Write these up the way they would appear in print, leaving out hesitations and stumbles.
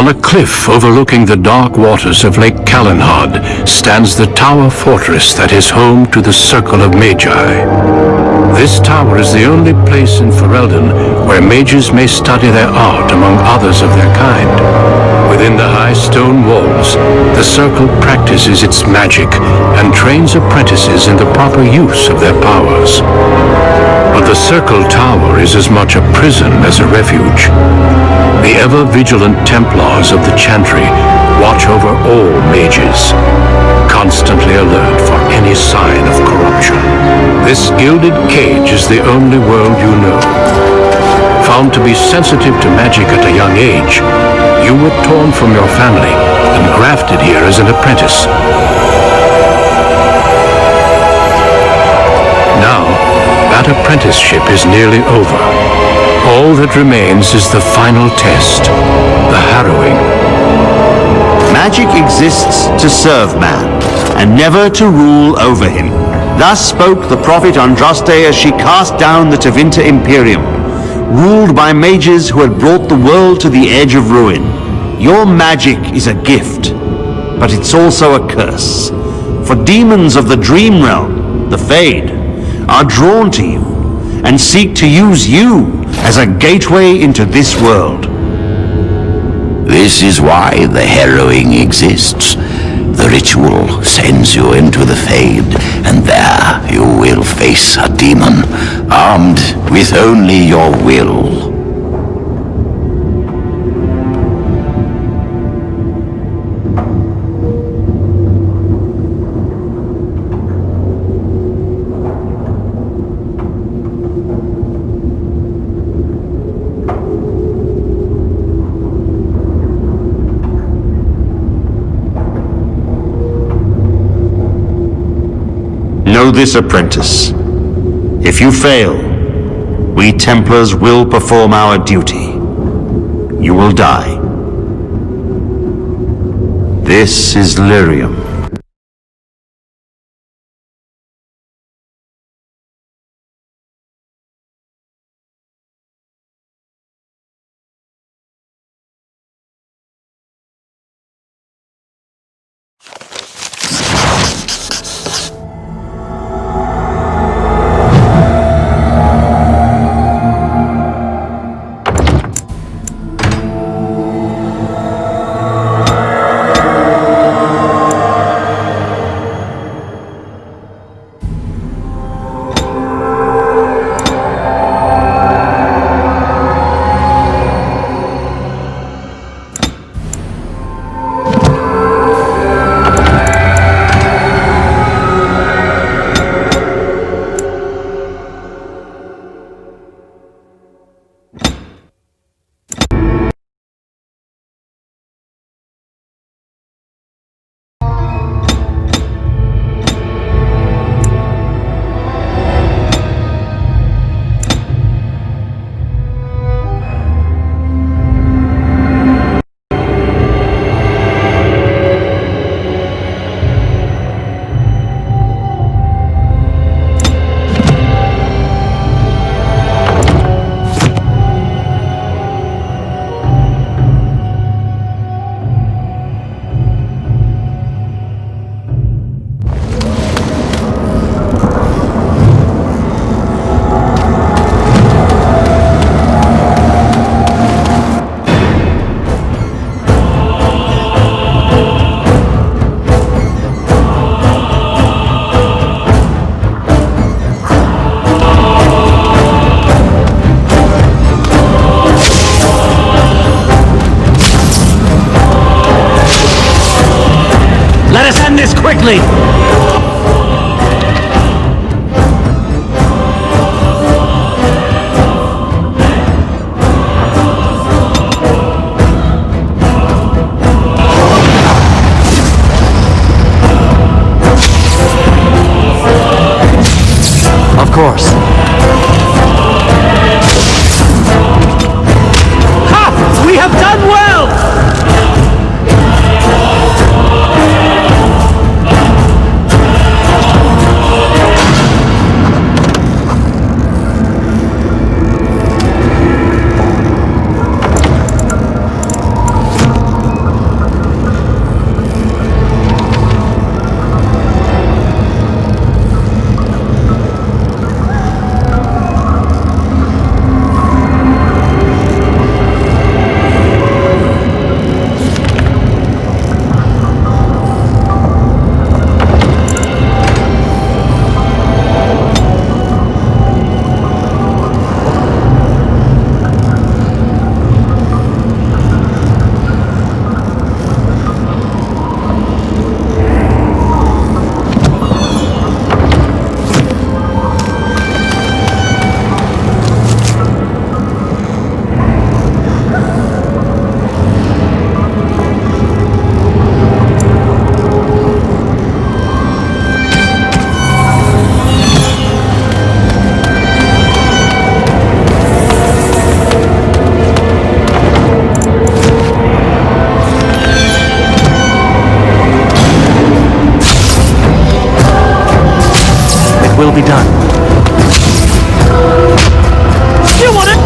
On a cliff overlooking the dark waters of Lake Calenhad stands the tower fortress that is home to the Circle of Magi. This tower is the only place in Ferelden where mages may study their art among others of their kind. Within the high stone walls, the Circle practices its magic and trains apprentices in the proper use of their powers. But the Circle Tower is as much a prison as a refuge. The ever-vigilant Templars of the Chantry watch over all mages, constantly alert for any sign of corruption. This gilded cage is the only world you know. Found to be sensitive to magic at a young age, you were torn from your family and grafted here as an apprentice. Now, that apprenticeship is nearly over. All that remains is the final test, the harrowing. Magic exists to serve man, and never to rule over him. Thus spoke the prophet Andraste as she cast down the Tevinter Imperium, ruled by mages who had brought the world to the edge of ruin. Your magic is a gift, but it's also a curse. For demons of the Dream Realm, the Fade, are drawn to you, and seek to use you as a gateway into this world. This is why the harrowing exists. The ritual sends you into the Fade, and there you will face a demon, armed with only your will. Know this, apprentice. If you fail, we Templars will perform our duty. You will die. This is Lyrium. this quickly! Of course. Ha! We have done well! Will be done. You want it?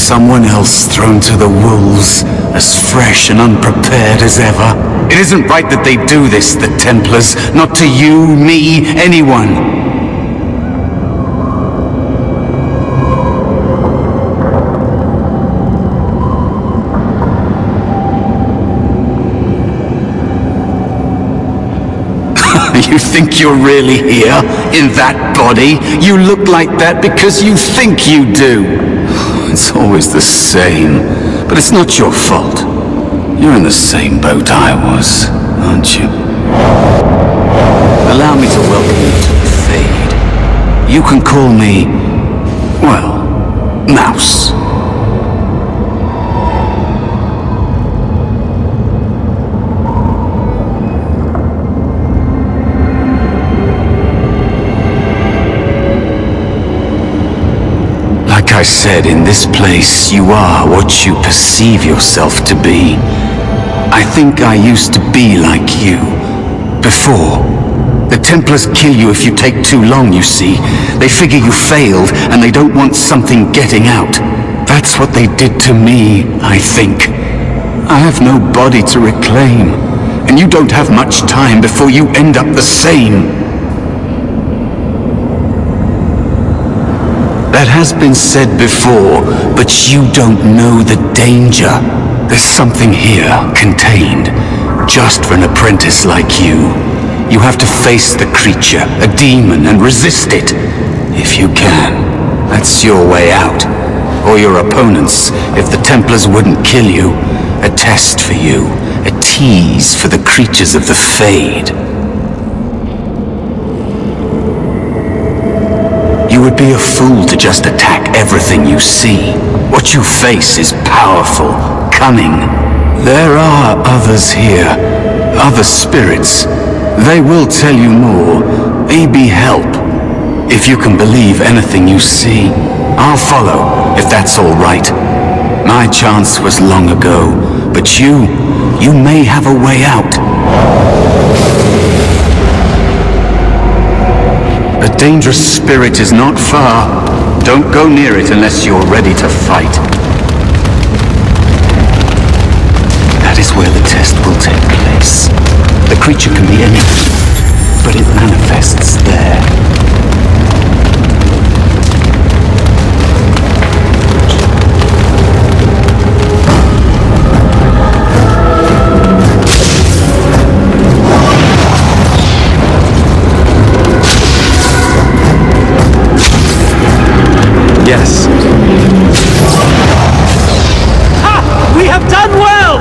someone else thrown to the wolves, as fresh and unprepared as ever. It isn't right that they do this, the Templars. Not to you, me, anyone. You think you're really here, in that body? You look like that because you think you do. It's always the same, but it's not your fault. You're in the same boat I was, aren't you? Allow me to welcome you to the Fade. You can call me, well, Mouse. Like I said, in this place, you are what you perceive yourself to be. I think I used to be like you. Before. The Templars kill you if you take too long, you see. They figure you failed, and they don't want something getting out. That's what they did to me, I think. I have no body to reclaim, and you don't have much time before you end up the same. That has been said before, but you don't know the danger. There's something here, contained, just for an apprentice like you. You have to face the creature, a demon, and resist it. If you can. That's your way out. Or your opponents, if the Templars wouldn't kill you. A test for you. A tease for the creatures of the Fade. You would be a fool to just attack everything you see. What you face is powerful, cunning. There are others here, other spirits. They will tell you more, maybe help. If you can believe anything you see, I'll follow, if that's all right. My chance was long ago, but you may have a way out. A dangerous spirit is not far. Don't go near it unless you're ready to fight. That is where the test will take place. The creature can be anything, but it manifests there. Yes. Ha! We have done well!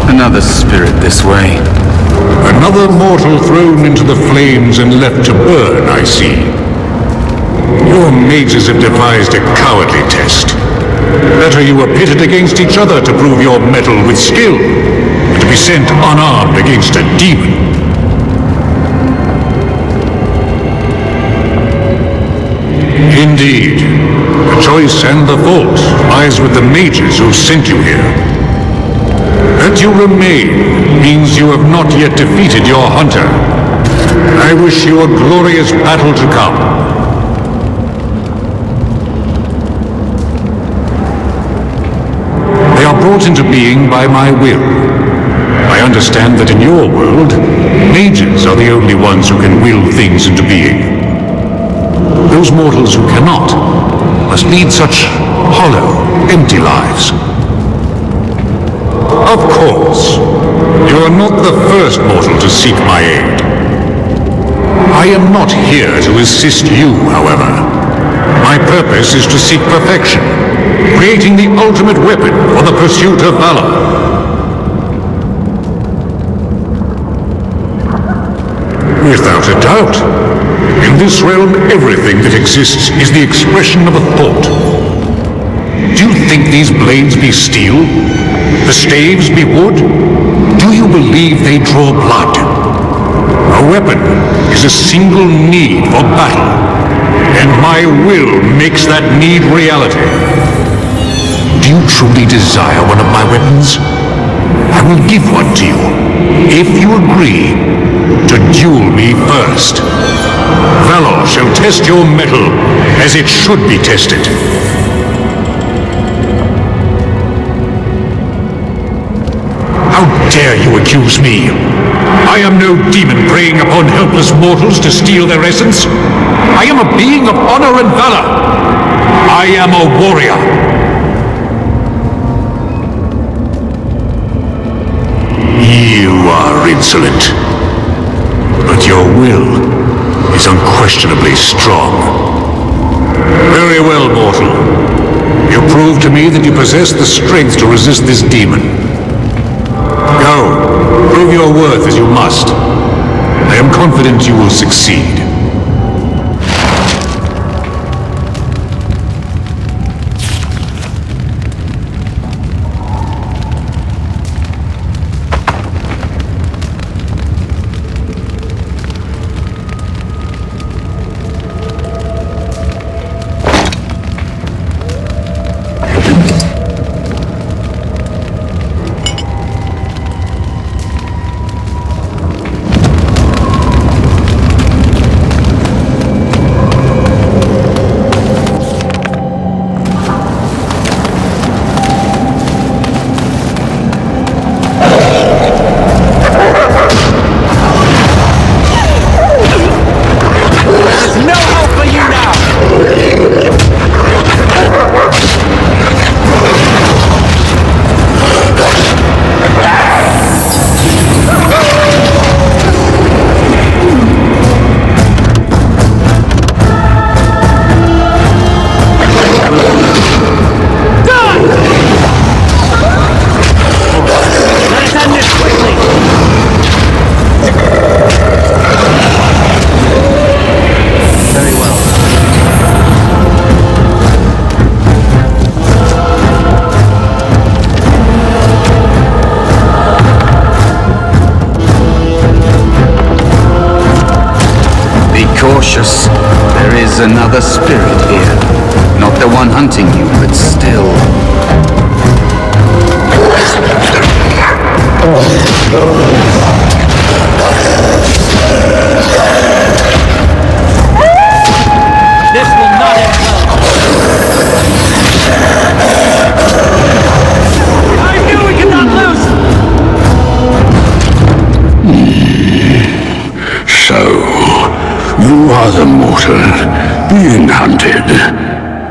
Another spirit this way. Another mortal thrown into the flames and left to burn, I see. Your mages have devised a cowardly test. Better you were pitted against each other to prove your mettle with skill, than to be sent unarmed against a demon. Indeed, the choice and the fault lies with the mages who sent you here. That you remain means you have not yet defeated your hunter. I wish you a glorious battle to come. They are brought into being by my will. I understand that in your world, mages are the only ones who can will things into being. Those mortals who cannot must lead such hollow, empty lives. Of course, you are not the first mortal to seek my aid. I am not here to assist you, however. My purpose is to seek perfection, creating the ultimate weapon for the pursuit of valor. Without a doubt, in this realm everything that exists is the expression of a thought. Do you think these blades be steel? The staves be wood? Do you believe they draw blood? A weapon is a single need for battle. and my will makes that need reality. Do you truly desire one of my weapons? I will give one to you, if you agree to duel me first. Valor shall test your mettle as it should be tested. How dare you accuse me? I am no demon preying upon helpless mortals to steal their essence. I am a being of honor and valor. I am a warrior. You are insolent, but your will is unquestionably strong. Very well, mortal. You prove to me that you possess the strength to resist this demon. Go, prove your worth as you must. I am confident you will succeed. Cautious. There is another spirit here. Not the one hunting you, but still. This will not end well. I knew we could not lose! So, you are the mortal being hunted,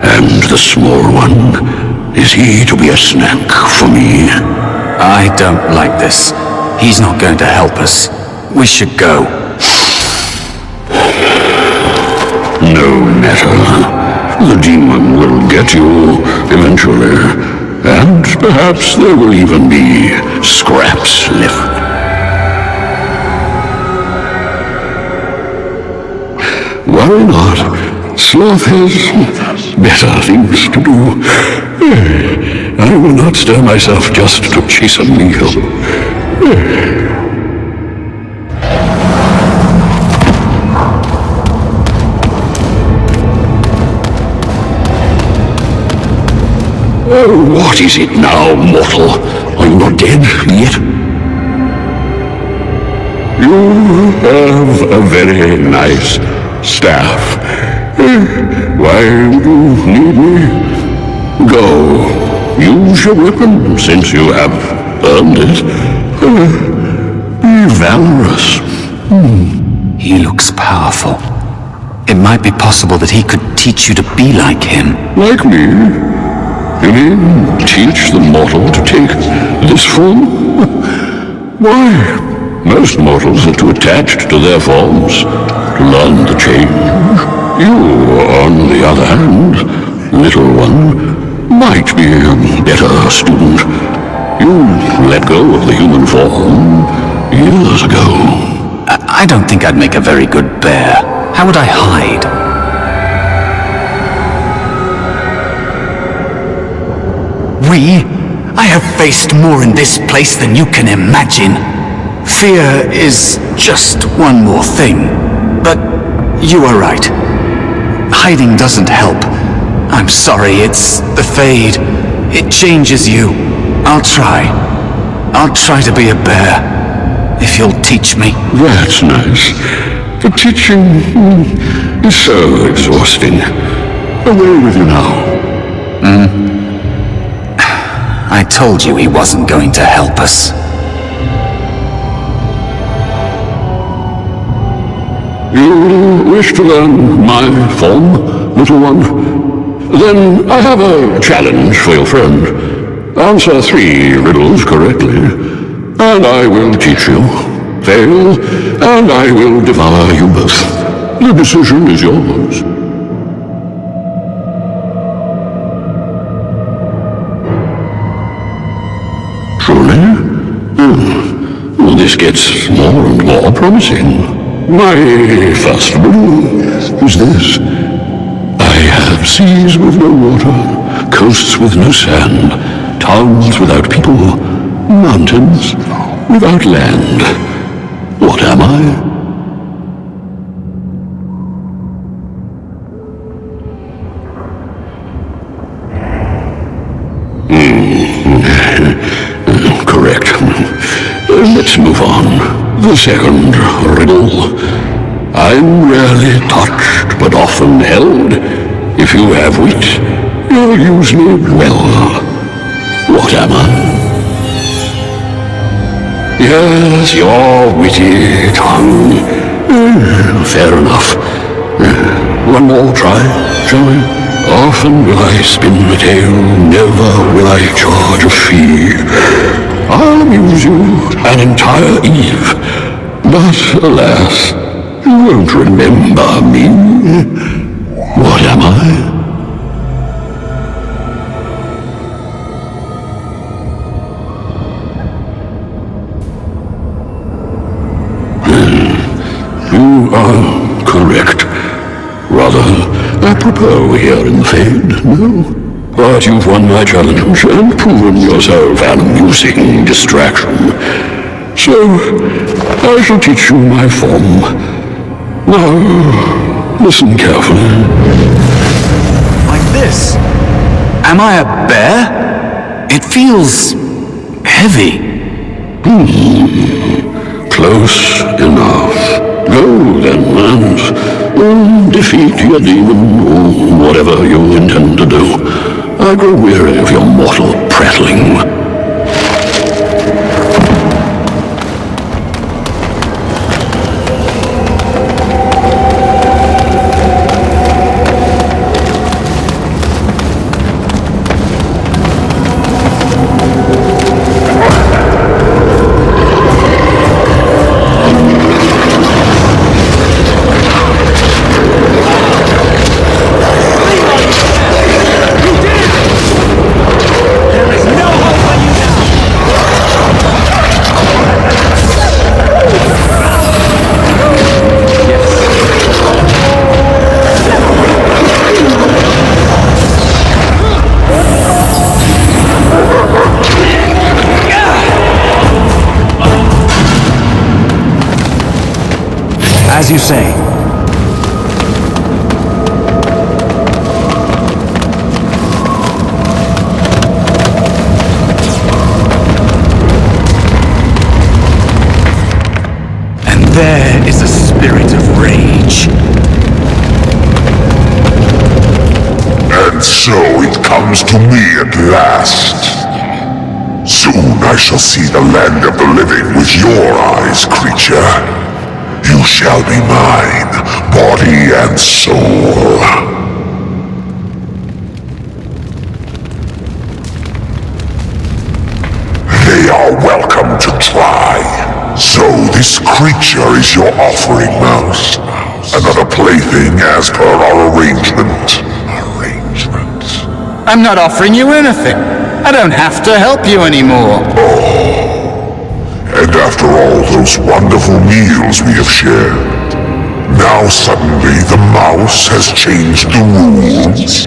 and the small one, is he to be a snack for me? I don't like this. He's not going to help us. We should go. No matter. The demon will get you eventually, and perhaps there will even be scraps left. Why not? Sloth has better things to do. I will not stir myself just to chase a meal. What is it now, mortal? Are you not dead yet? You have a very nice staff. Why do you need me? Go. Use your weapon, since you have earned it. Be valorous. He looks powerful. It might be possible that he could teach you to be like him. Like me? You mean teach the mortal to take this form? Why, most mortals are too attached to their forms to learn the change. You, on the other hand, little one, might be a better student. You let go of the human form years ago. I don't think I'd make a very good bear. How would I hide? I have faced more in this place than you can imagine. Fear is just one more thing. But you are right. hiding doesn't help. I'm sorry, it's the Fade. It changes you. I'll try. I'll try to be a bear, if you'll teach me. That's nice. The teaching is so exhausting. Away with you now. I told you he wasn't going to help us. You wish to learn my form, little one? Then I have a challenge for your friend. Answer 3 riddles correctly, and I will teach you. Fail, and I will devour you both. The decision is yours. Truly? Well, this gets more and more promising. My first riddle is this. I have seas with no water, coasts with no sand, towns without people, mountains without land. What am I? Correct. Let's move on. The second riddle. I'm rarely touched, but often held. If you have wit, you'll use me well. What am I? Yes, your witty tongue. Fair enough. One more try, shall we? Often will I spin the tale, never will I charge a fee. I'll amuse you an entire eve, but alas, you won't remember me. What am I? You are correct. Rather apropos here in the Fade, no? But you've won my challenge and proven yourself an amusing distraction. So, I shall teach you my form. Now, listen carefully. Like this? Am I a bear? It feels heavy. Close enough. Go then, and defeat your demon, or whatever you intend to do. I grow weary of your mortal prattling. As you say. And there is a spirit of rage. And so it comes to me at last. Soon I shall see the land of the living with your eyes, creature. You shall be mine, body and soul. They are welcome to try. So this creature is your offering, Mouse. Another plaything as per our arrangement. I'm not offering you anything. I don't have to help you anymore. And after all those wonderful meals we have shared, now suddenly the mouse has changed the rules.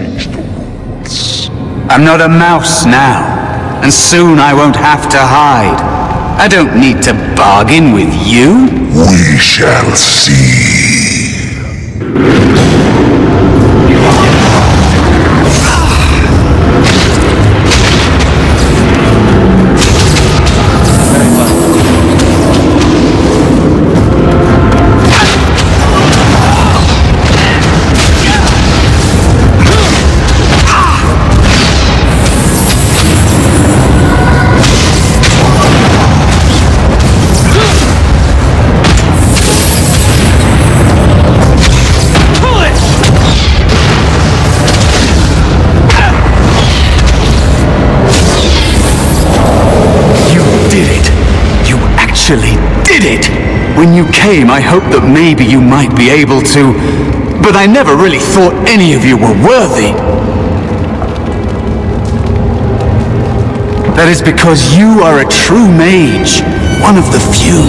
I'm not a mouse now, and soon I won't have to hide. I don't need to bargain with you. We shall see. actually did it! When you came, I hoped that maybe you might be able to, but I never really thought any of you were worthy. That is because you are a true mage, one of the few.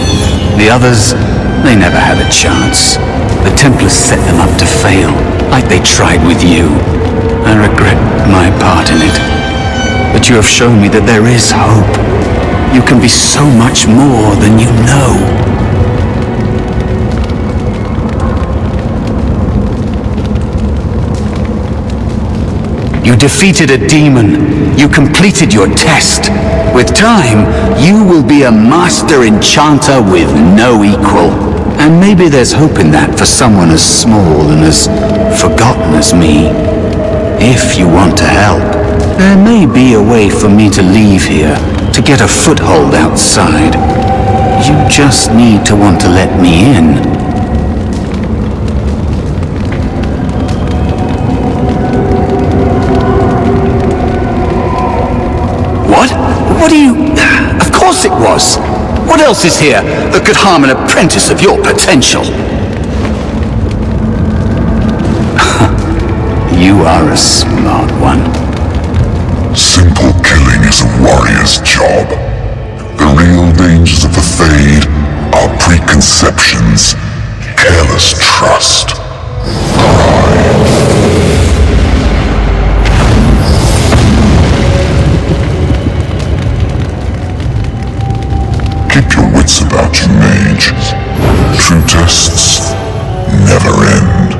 The others, they never had a chance. The Templars set them up to fail, like they tried with you. I regret my part in it. But you have shown me that there is hope. You can be so much more than you know. You defeated a demon. You completed your test. With time, you will be a master enchanter with no equal. And maybe there's hope in that for someone as small and as forgotten as me. If you want to help, there may be a way for me to leave here, to get a foothold outside. You just need to want to let me in. What are you... Of course it was! What else is here that could harm an apprentice of your potential? You are a smart one. Simple killing is a warrior's job. The real dangers of the Fade are preconceptions, careless trust, pride. Keep your wits about you, mage. True tests never end.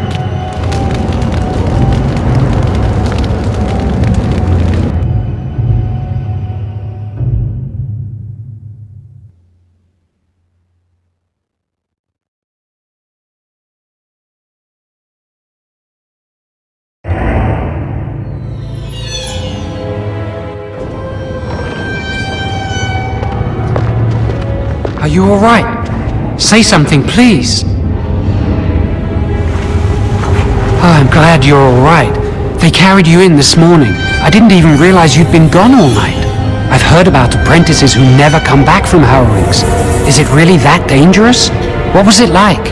Are you all right? Say something, please. Oh, I'm glad you're all right. They carried you in this morning. I didn't even realize you'd been gone all night. I've heard about apprentices who never come back from harrowings. Is it really that dangerous? What was it like?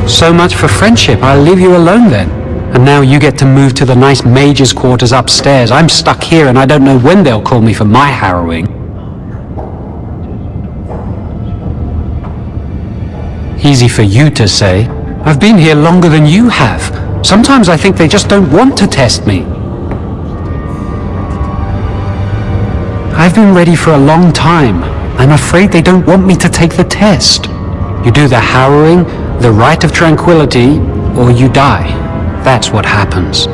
So much for friendship. I'll leave you alone then. And now you get to move to the nice mage's quarters upstairs. I'm stuck here and I don't know when they'll call me for my harrowing. Easy for you to say. I've been here longer than you have. Sometimes I think they just don't want to test me. I've been ready for a long time. I'm afraid they don't want me to take the test. You do the harrowing, the rite of tranquility, or you die. That's what happens.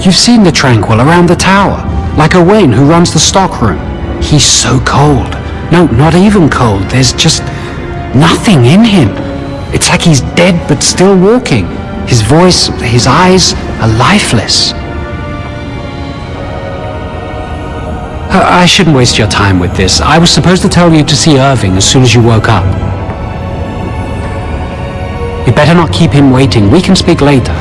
You've seen the Tranquil around the tower, like Owain who runs the stockroom. He's so cold. No, not even cold. There's just nothing in him. It's like he's dead but still walking. His voice, his eyes are lifeless. I shouldn't waste your time with this. I was supposed to tell you to see Irving as soon as you woke up. You better not keep him waiting. We can speak later.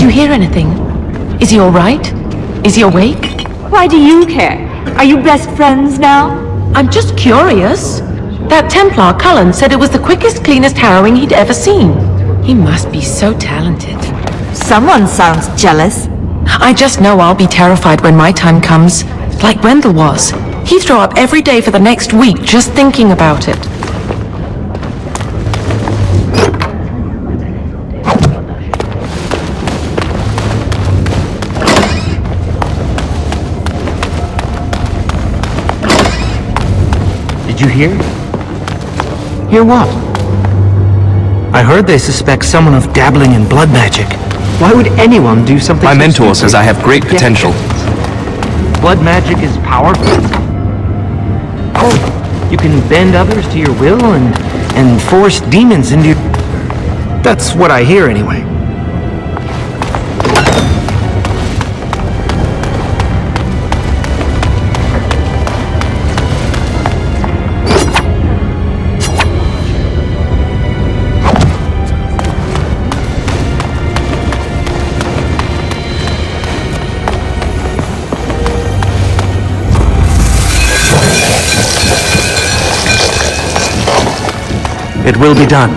you hear anything? Is he all right? Is he awake? Why do you care? Are you best friends now? I'm just curious. That Templar, Cullen, said it was the quickest, cleanest harrowing he'd ever seen. He must be so talented. Someone sounds jealous. I just know I'll be terrified when my time comes. Like Wendell was. He'd throw up every day for the next week just thinking about it. Did you hear? Hear what? I heard they suspect someone of dabbling in blood magic. Why would anyone do something My so mentor stupid? says I have great potential. Blood magic is powerful. Oh, you can bend others to your will and force demons into your... That's what I hear anyway. It will be done.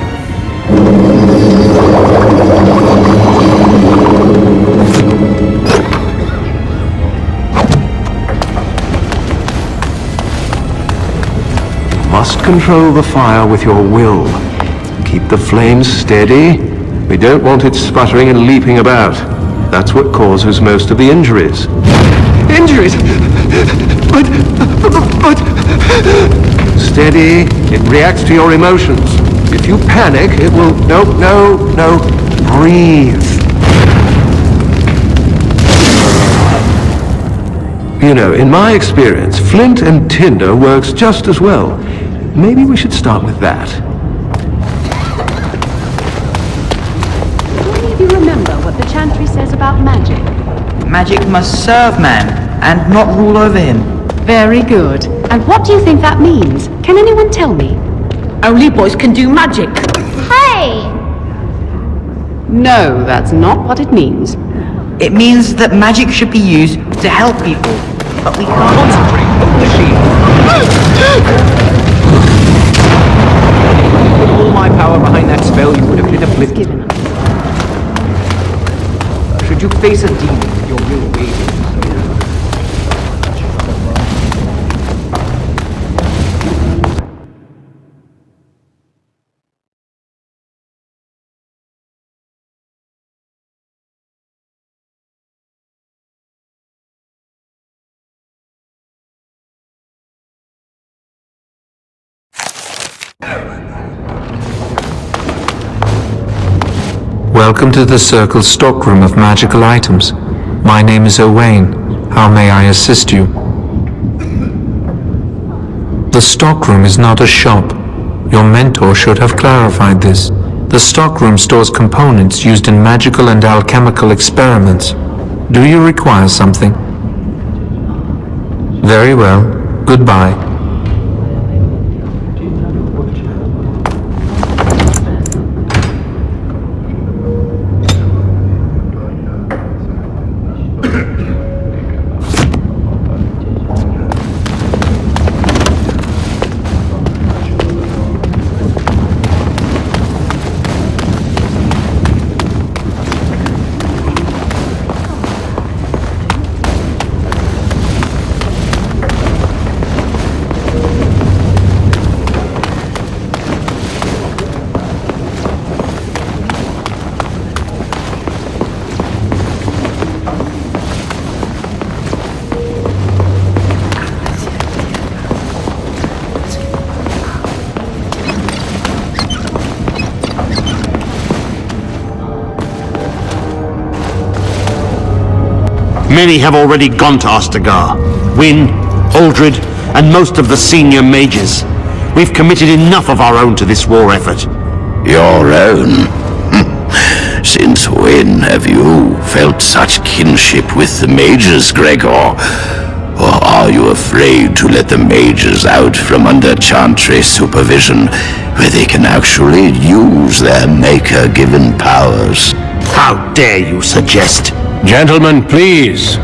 Must control the fire with your will. Keep the flames steady. We don't want it sputtering and leaping about. That's what causes most of the injuries. Injuries? But... Steady. It reacts to your emotions. If you panic, it will... No. Breathe. You know, in my experience, flint and tinder works just as well. Maybe we should start with that. Do any of you remember what the chantry says about magic? Magic must serve man, and not rule over him. Very good. And what do you think that means? Can anyone tell me? Only boys can do magic. Hey! No, that's not what it means. It means that magic should be used to help people, but we can't concentrate on the shield. With all my power behind that spell, you would have hit a blip. Should you face a demon with your will waving? Welcome to the Circle stockroom of magical items. My name is Owain. How may I assist you? The stockroom is not a shop. Your mentor should have clarified this. The stockroom stores components used in magical and alchemical experiments. Do you require something? Very well. Goodbye. Many have already gone to Ostagar. Wynne, Aldred, and most of the senior mages. We've committed enough of our own to this war effort. Your own? Since when have you felt such kinship with the mages, Gregor? Or are you afraid to let the mages out from under Chantry supervision, where they can actually use their Maker-given powers? How dare you suggest? Gentlemen, please.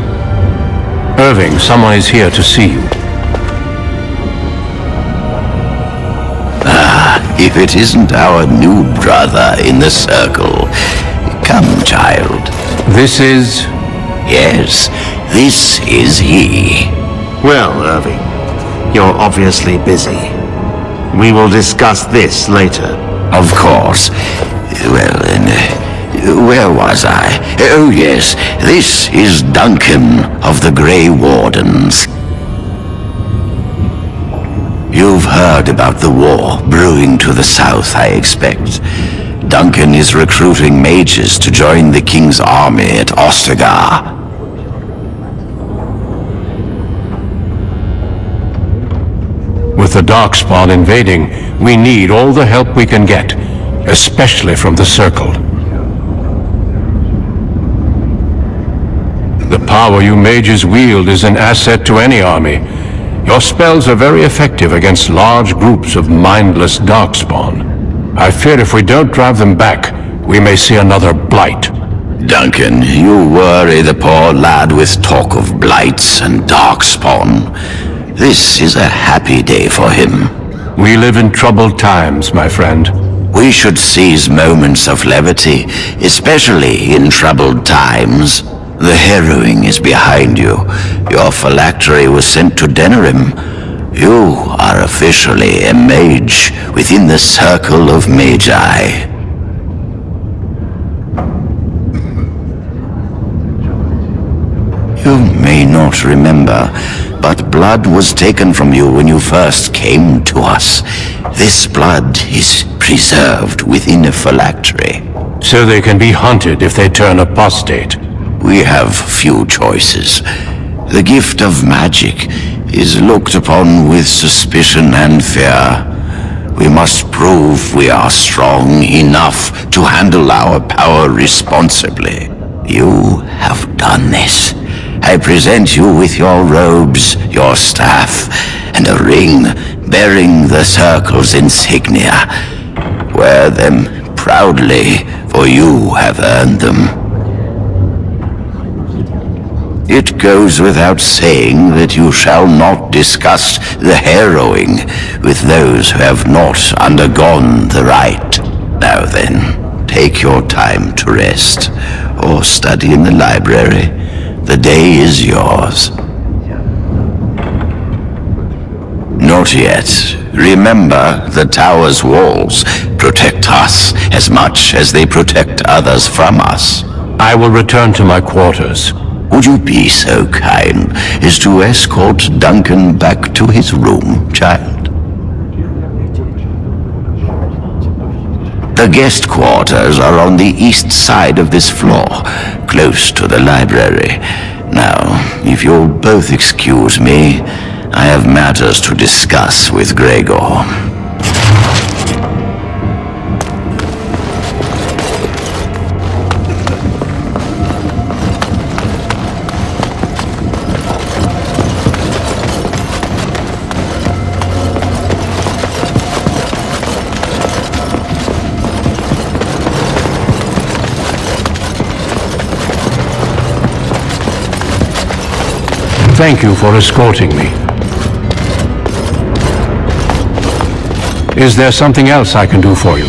Irving, someone is here to see you. If it isn't our new brother in the circle. Come, child. This is... Yes, this is he. Well, Irving, you're obviously busy. We will discuss this later. Of course. Well, then, where was I? Oh, yes, this is Duncan of the Grey Wardens. You've heard about the war brewing to the south, I expect. Duncan is recruiting mages to join the King's army at Ostagar. With the Darkspawn invading, we need all the help we can get, especially from the Circle. The power you mages wield is an asset to any army. Your spells are very effective against large groups of mindless Darkspawn. I fear if we don't drive them back, we may see another blight. Duncan, you worry the poor lad with talk of blights and Darkspawn. This is a happy day for him. We live in troubled times, my friend. We should seize moments of levity, especially in troubled times. The harrowing is behind you. Your phylactery was sent to Denerim. You are officially a mage within the Circle of Magi. You may not remember, but blood was taken from you when you first came to us. This blood is preserved within a phylactery. So they can be hunted if they turn apostate. We have few choices. The gift of magic is looked upon with suspicion and fear. We must prove we are strong enough to handle our power responsibly. You have done this. I present you with your robes, your staff, and a ring bearing the Circle's insignia. Wear them proudly, for you have earned them. It goes without saying that you shall not discuss the harrowing with those who have not undergone the rite. Now then, take your time to rest, or study in the library. The day is yours. Not yet. Remember, the tower's walls protect us as much as they protect others from us. I will return to my quarters. Would you be so kind as to escort Duncan back to his room, child? The guest quarters are on the east side of this floor, close to the library. Now, if you'll both excuse me, I have matters to discuss with Gregor. Thank you for escorting me. Is there something else I can do for you?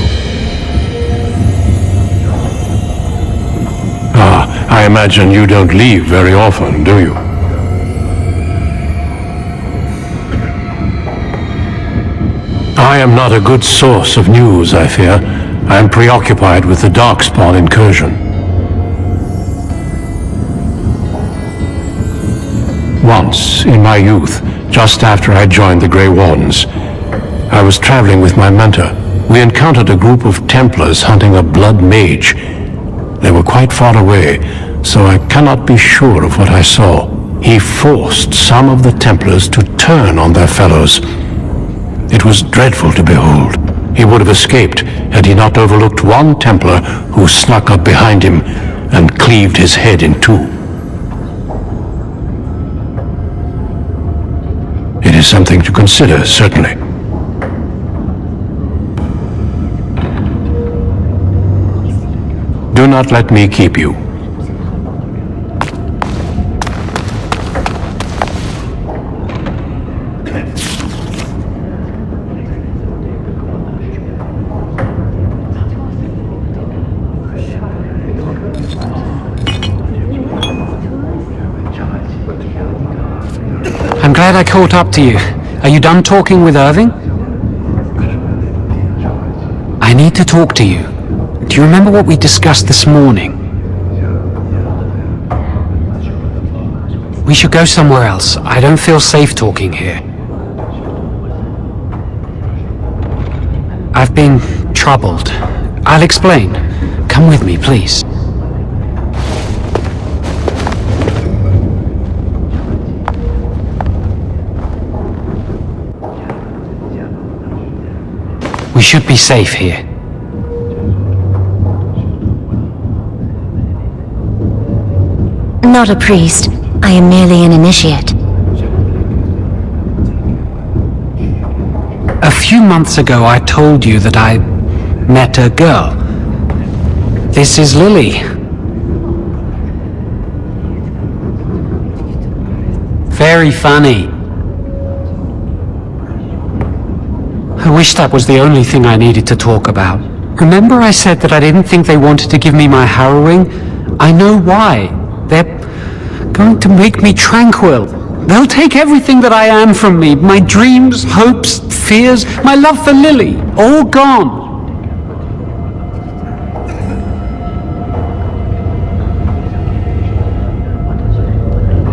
I imagine you don't leave very often, do you? I am not a good source of news, I fear. I am preoccupied with the Darkspawn incursion. Once, in my youth, just after I joined the Grey Wardens, I was traveling with my mentor. We encountered a group of Templars hunting a blood mage. They were quite far away, so I cannot be sure of what I saw. He forced some of the Templars to turn on their fellows. It was dreadful to behold. He would have escaped had he not overlooked one Templar who snuck up behind him and cleaved his head in two. It is something to consider, certainly. Do not let me keep you. I'm glad I caught up to you. Are you done talking with Irving? I need to talk to you. Do you remember what we discussed this morning? We should go somewhere else. I don't feel safe talking here. I've been troubled. I'll explain. Come with me, please. We should be safe here. Not a priest. I am merely an initiate. A few months ago, I told you that I met a girl. This is Lily. Very funny. I wish that was the only thing I needed to talk about. Remember I said that I didn't think they wanted to give me my harrowing? I know why. They're going to make me tranquil. They'll take everything that I am from me. My dreams, hopes, fears, my love for Lily. All gone.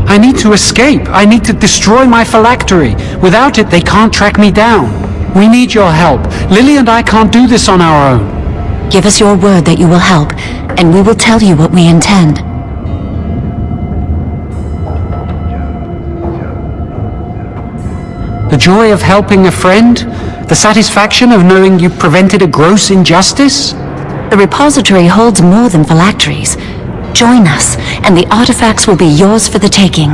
I need to escape. I need to destroy my phylactery. Without it, they can't track me down. We need your help. Lily and I can't do this on our own. Give us your word that you will help, and we will tell you what we intend. The joy of helping a friend? The satisfaction of knowing you prevented a gross injustice? The repository holds more than phylacteries. Join us, and the artifacts will be yours for the taking.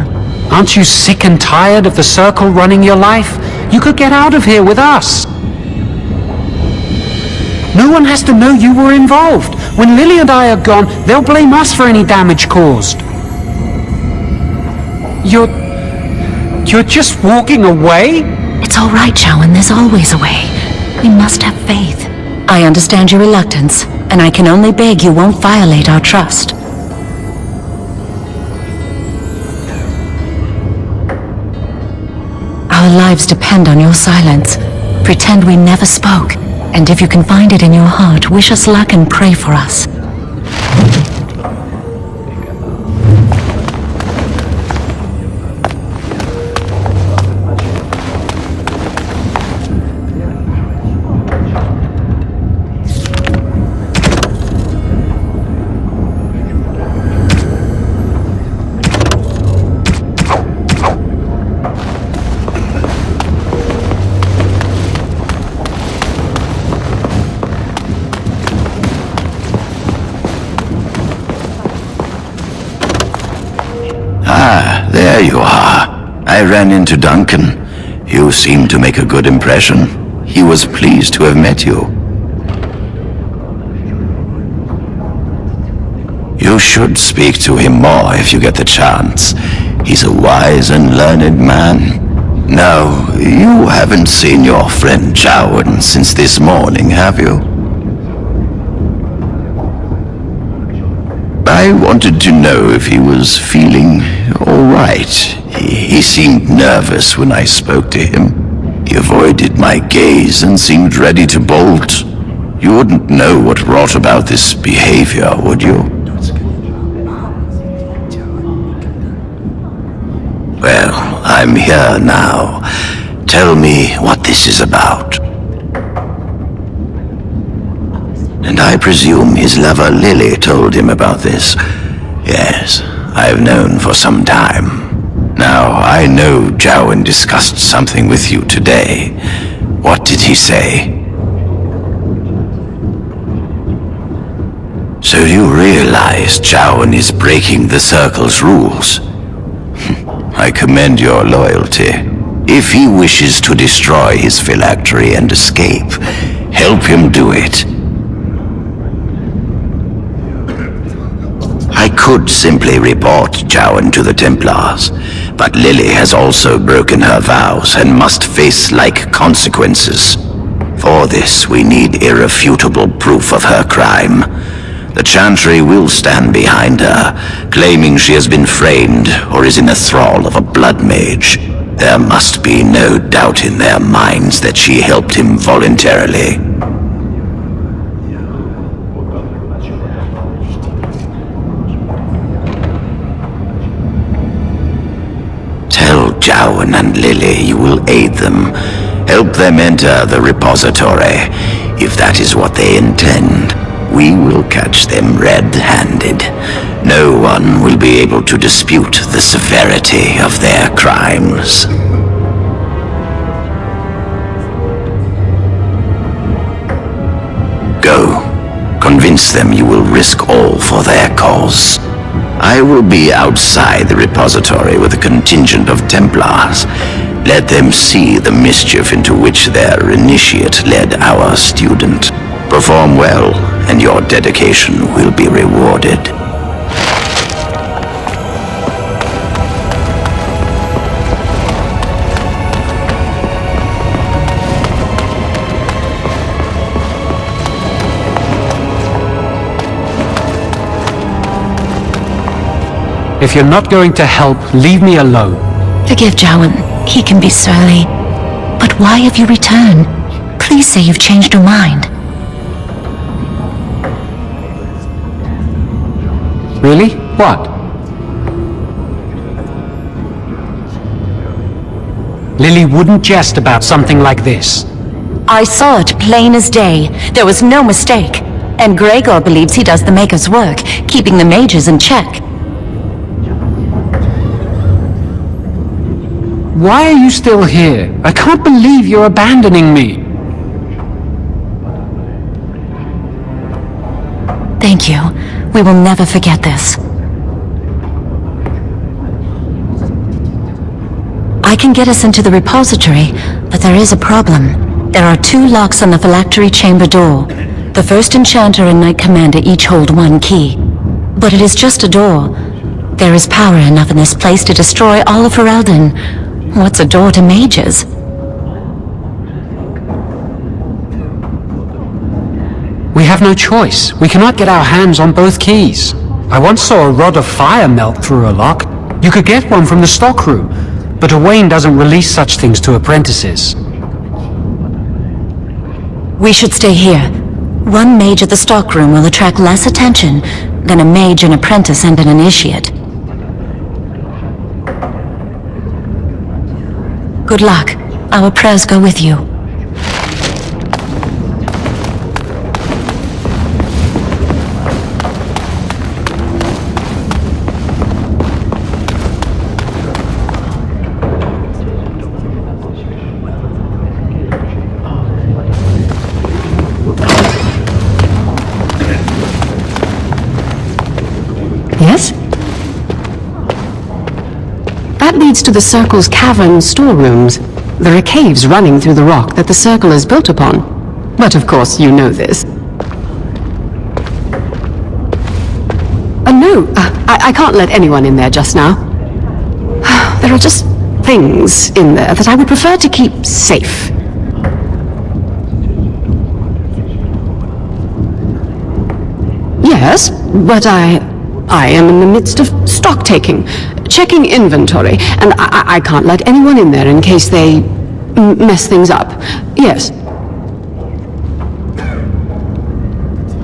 Aren't you sick and tired of the Circle running your life? You could get out of here with us. No one has to know you were involved. When Lily and I are gone, they'll blame us for any damage caused. You're just walking away? It's all right, Chowan. There's always a way. We must have faith. I understand your reluctance, and I can only beg you won't violate our trust. Our lives depend on your silence. Pretend we never spoke. And if you can find it in your heart, wish us luck and pray for us. There you are. I ran into Duncan. You seem to make a good impression. He was pleased to have met you. You should speak to him more if you get the chance. He's a wise and learned man. Now, you haven't seen your friend Chowan since this morning, have you? I wanted to know if he was feeling all right. He seemed nervous when I spoke to him. He avoided my gaze and seemed ready to bolt. You wouldn't know what brought about this behavior, would you? Well, I'm here now. Tell me what this is about. And I presume his lover Lily told him about this. Yes, I've known for some time. Now, I know Chowan discussed something with you today. What did he say? So you realize Chowan is breaking the Circle's rules? I commend your loyalty. If he wishes to destroy his phylactery and escape, help him do it. could simply report Jowan to the Templars, but Lily has also broken her vows and must face like consequences. For this, we need irrefutable proof of her crime. The Chantry will stand behind her, claiming she has been framed or is in the thrall of a blood mage. There must be no doubt in their minds that she helped him voluntarily. Tell Jowan and Lily you will aid them. Help them enter the repository. If that is what they intend, we will catch them red-handed. No one will be able to dispute the severity of their crimes. Go. Convince them you will risk all for their cause. I will be outside the repository with a contingent of Templars. Let them see the mischief into which their initiate led our student. Perform well, and your dedication will be rewarded. If you're not going to help, leave me alone. Forgive Jowan. He can be surly. But why have you returned? Please say you've changed your mind. Really? What? Lily wouldn't jest about something like this. I saw it plain as day. There was no mistake. And Gregor believes he does the Maker's work, keeping the mages in check. Why are you still here? I can't believe you're abandoning me. Thank you. We will never forget this. I can get us into the repository, but there is a problem. There are 2 locks on the phylactery chamber door. The First Enchanter and Knight Commander each hold 1 key. But it is just a door. There is power enough in this place to destroy all of Ferelden. What's a door to mages? We have no choice. We cannot get our hands on both keys. I once saw a rod of fire melt through a lock. You could get one from the stockroom, but Owain doesn't release such things to apprentices. We should stay here. One mage at the stockroom will attract less attention than a mage, an apprentice, and an initiate. Good luck. Our prayers go with you. Yes? That leads to the Circle's cavern storerooms. There are caves running through the rock that the Circle is built upon. But of course you know this. No, I can't let anyone in there just now. There are just things in there that I would prefer to keep safe. Yes, but I am in the midst of stock taking, checking inventory, and I can't let anyone in there in case they mess things up. Yes.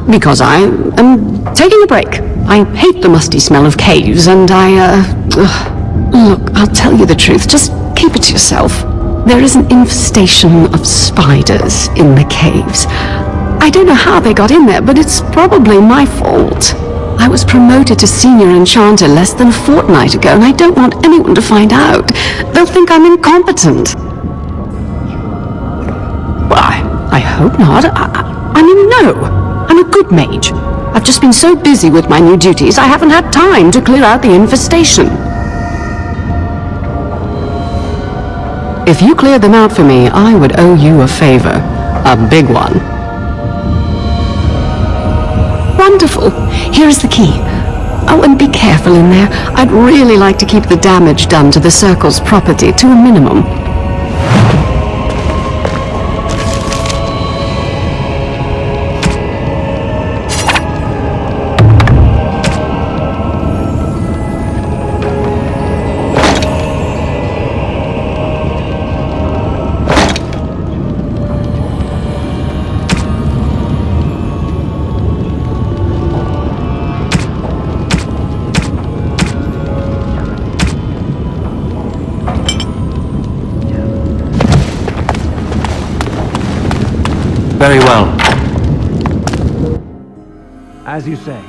Because I am taking a break. I hate the musty smell of caves, and look, I'll tell you the truth. Just keep it to yourself. There is an infestation of spiders in the caves. I don't know how they got in there, but it's probably my fault. I was promoted to senior enchanter less than a fortnight ago, and I don't want anyone to find out. They'll think I'm incompetent. Well, I hope not. I mean, no. I'm a good mage. I've just been so busy with my new duties, I haven't had time to clear out the infestation. If you cleared them out for me, I would owe you a favor. A big one. Wonderful. Here is the key. Oh, and be careful in there. I'd really like to keep the damage done to the Circle's property to a minimum. Very well. As you say.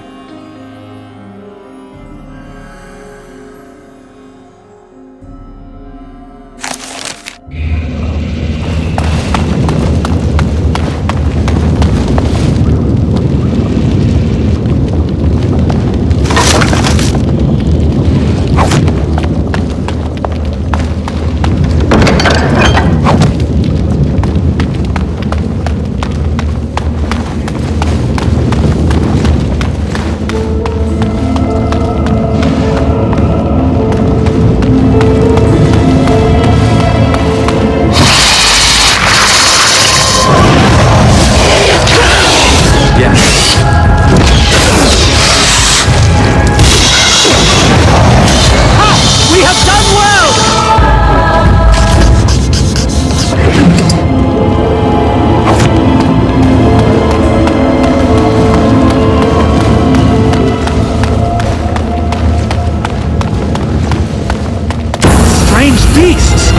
Beasts!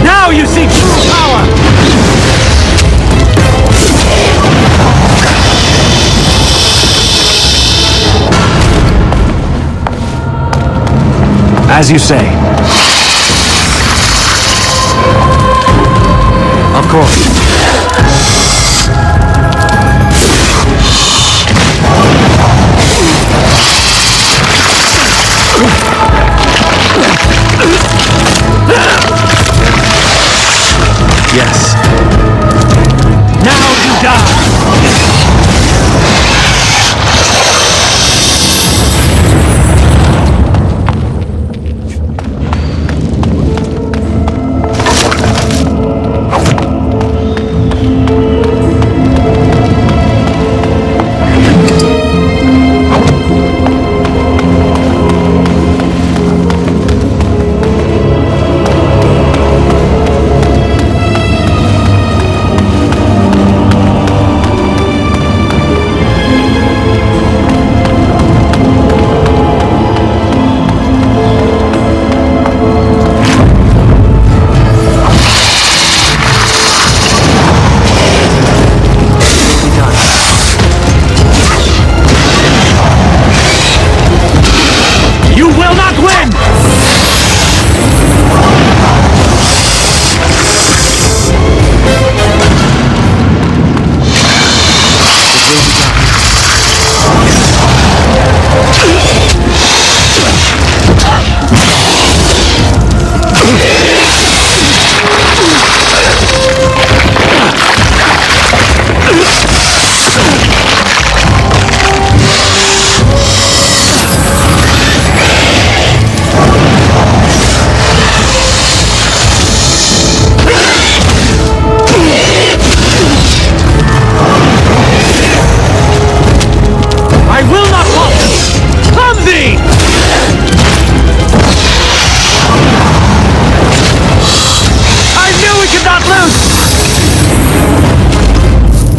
Now you see true power! As you say. Of course. Yes. Now you die!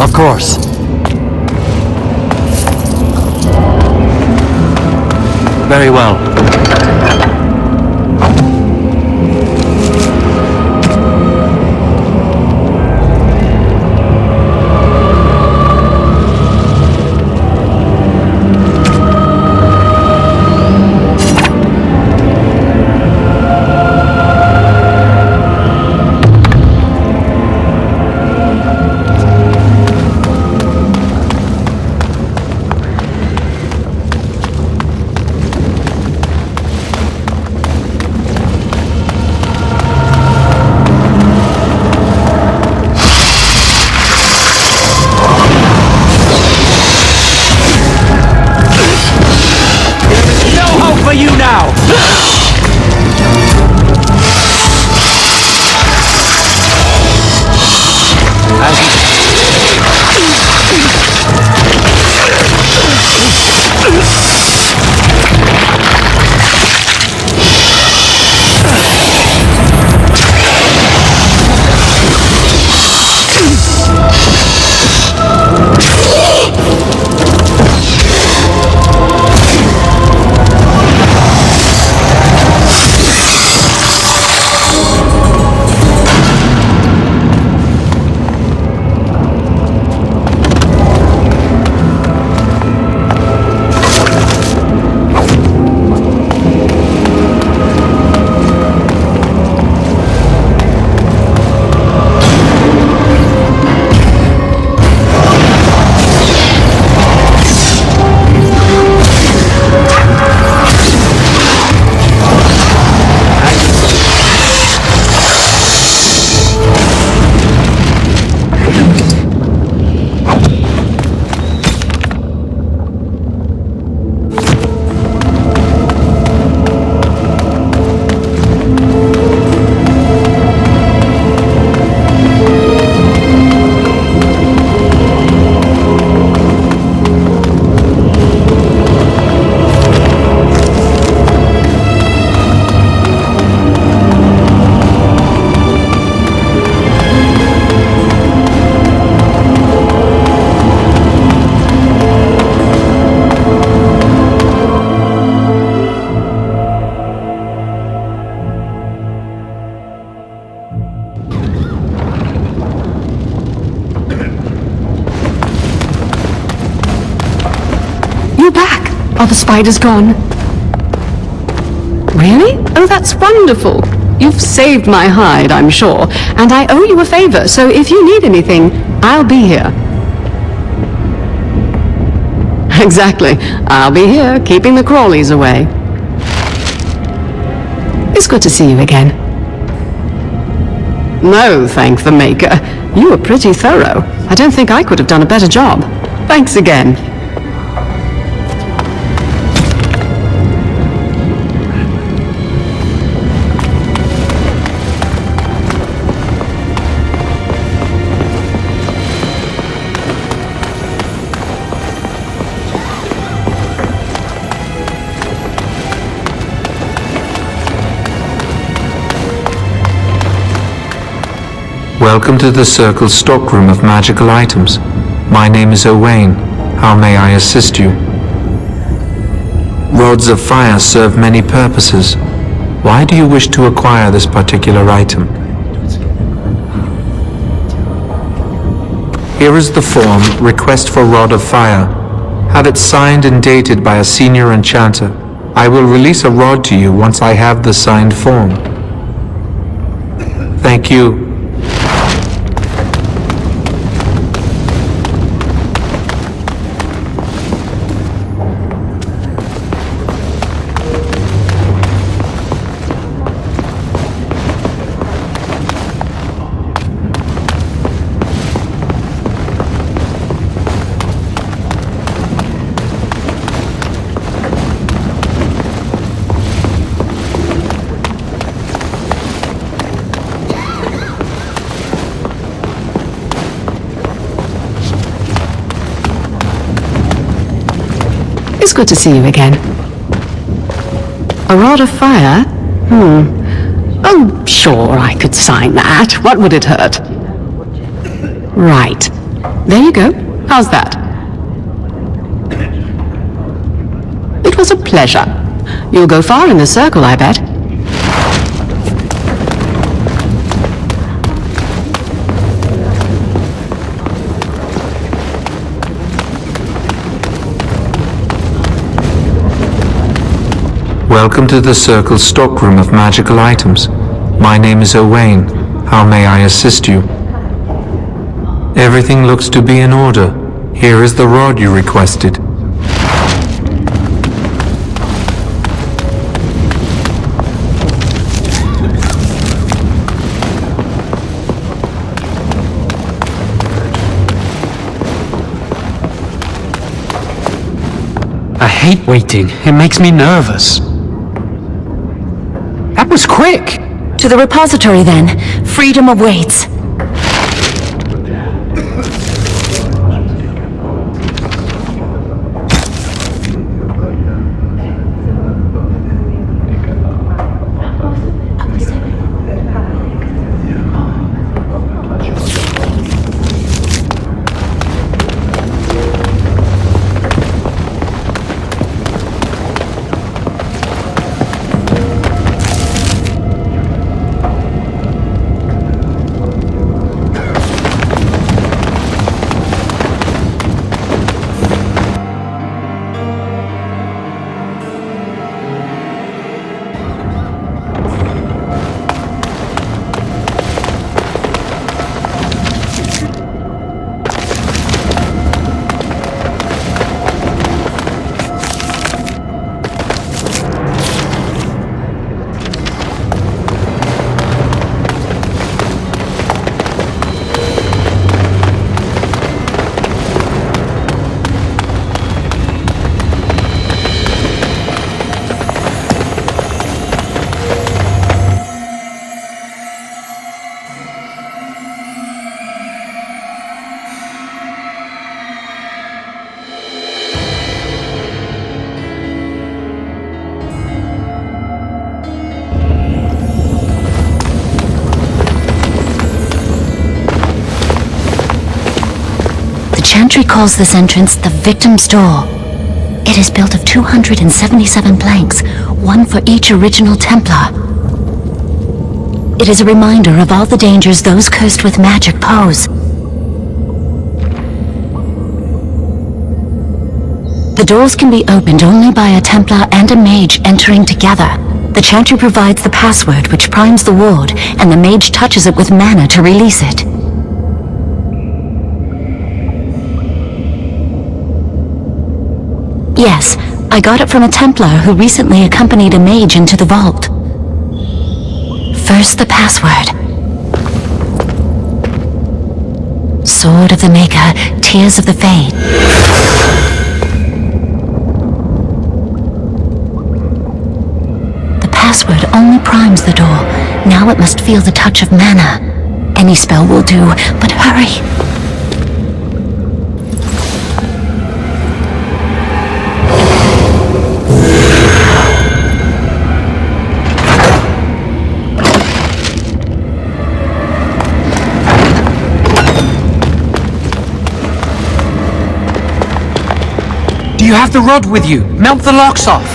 Of course. Very well. Are the spiders gone? Really? Oh, that's wonderful. You've saved my hide, I'm sure. And I owe you a favor, so if you need anything, I'll be here. Exactly. I'll be here, keeping the crawlies away. It's good to see you again. No, thank the Maker. You were pretty thorough. I don't think I could have done a better job. Thanks again. Welcome to the Circle's stockroom of magical items. My name is Owain. How may I assist you? Rods of fire serve many purposes. Why do you wish to acquire this particular item? Here is the form, Request for Rod of Fire. Have it signed and dated by a senior enchanter. I will release a rod to you once I have the signed form. Thank you. It's good to see you again. A rod of fire? Oh, sure, I could sign that. What would it hurt? Right. There you go. How's that? It was a pleasure. You'll go far in the circle, I bet. Welcome to the Circle's stockroom of magical items. My name is Owain. How may I assist you? Everything looks to be in order. Here is the rod you requested. I hate waiting. It makes me nervous. That was quick! To the repository then. Freedom awaits. Chantry calls this entrance the Victim's Door. It is built of 277 planks, one for each original Templar. It is a reminder of all the dangers those cursed with magic pose. The doors can be opened only by a Templar and a mage entering together. The Chantry provides the password which primes the ward, and the mage touches it with mana to release it. Yes, I got it from a Templar who recently accompanied a mage into the vault. First the password. Sword of the Maker, Tears of the Fade. The password only primes the door. Now it must feel the touch of mana. Any spell will do, but hurry! Do you have the rod with you? Melt the locks off!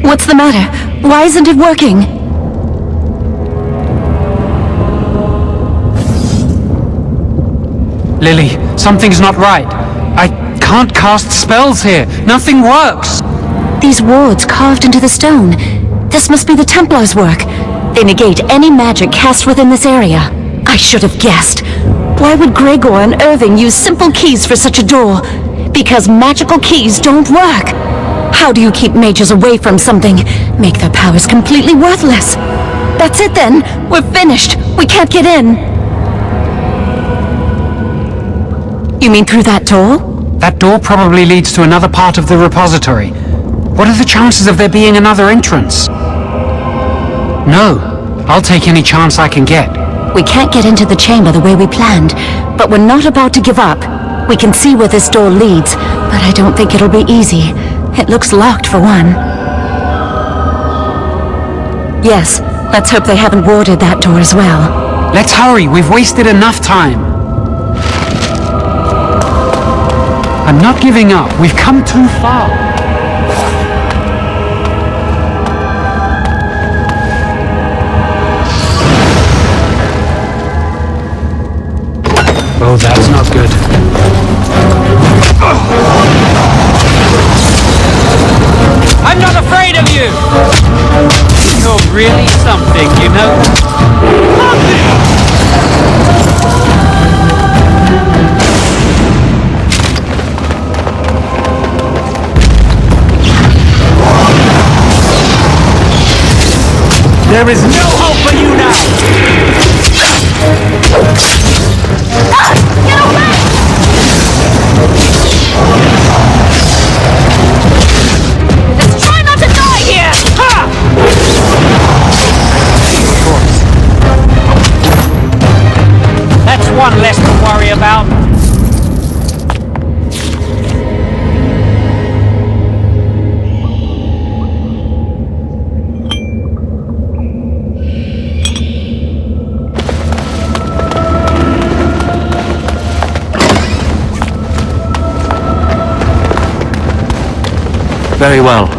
What's the matter? Why isn't it working? Lily, something's not right. I can't cast spells here. Nothing works. These wards carved into the stone. This must be the Templars' work. They negate any magic cast within this area. I should have guessed. Why would Gregor and Irving use simple keys for such a door? Because magical keys don't work. How do you keep mages away from something? Make their powers completely worthless. That's it then. We're finished. We can't get in. You mean through that door? That door probably leads to another part of the repository. What are the chances of there being another entrance? No. I'll take any chance I can get. We can't get into the chamber the way we planned, but we're not about to give up. We can see where this door leads, but I don't think it'll be easy. It looks locked for one. Yes, let's hope they haven't warded that door as well. Let's hurry, we've wasted enough time. I'm not giving up, we've come too far. Oh, that's not good. I'm not afraid of you! You're really something, you know? There is no hope for you now! Get away! Let's try not to die here! Ha! That's one less to worry about. Very well.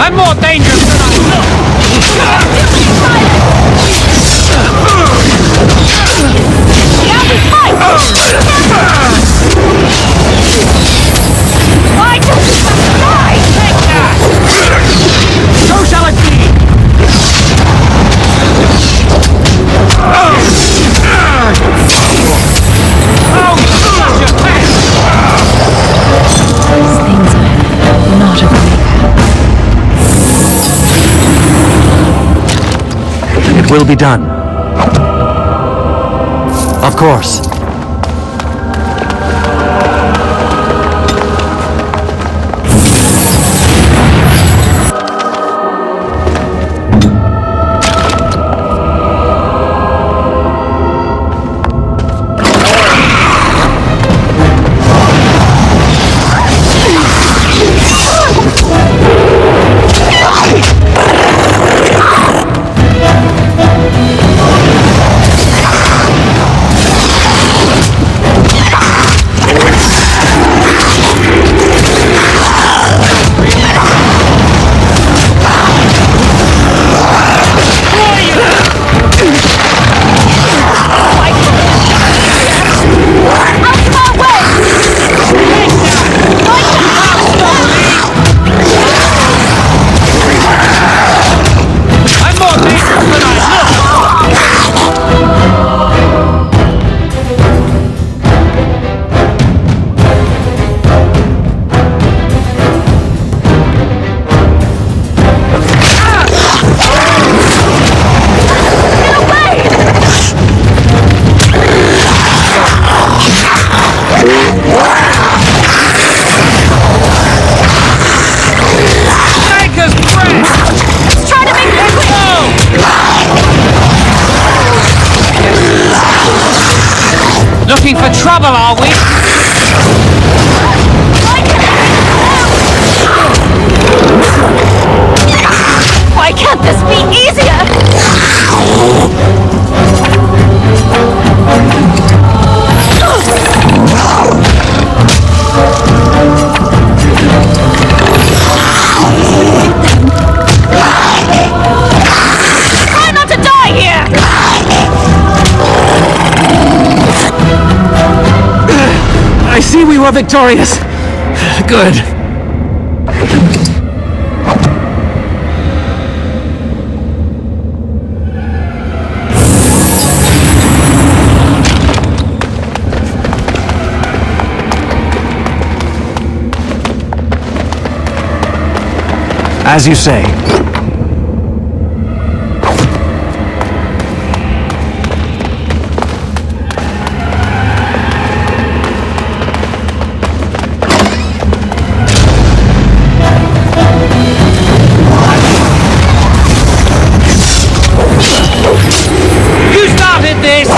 I'm more dangerous than I look! will be done. Of course. Looking for trouble, are we? Why can't this be easier? Try not to die here! I see we were victorious. Good. As you say. You started this!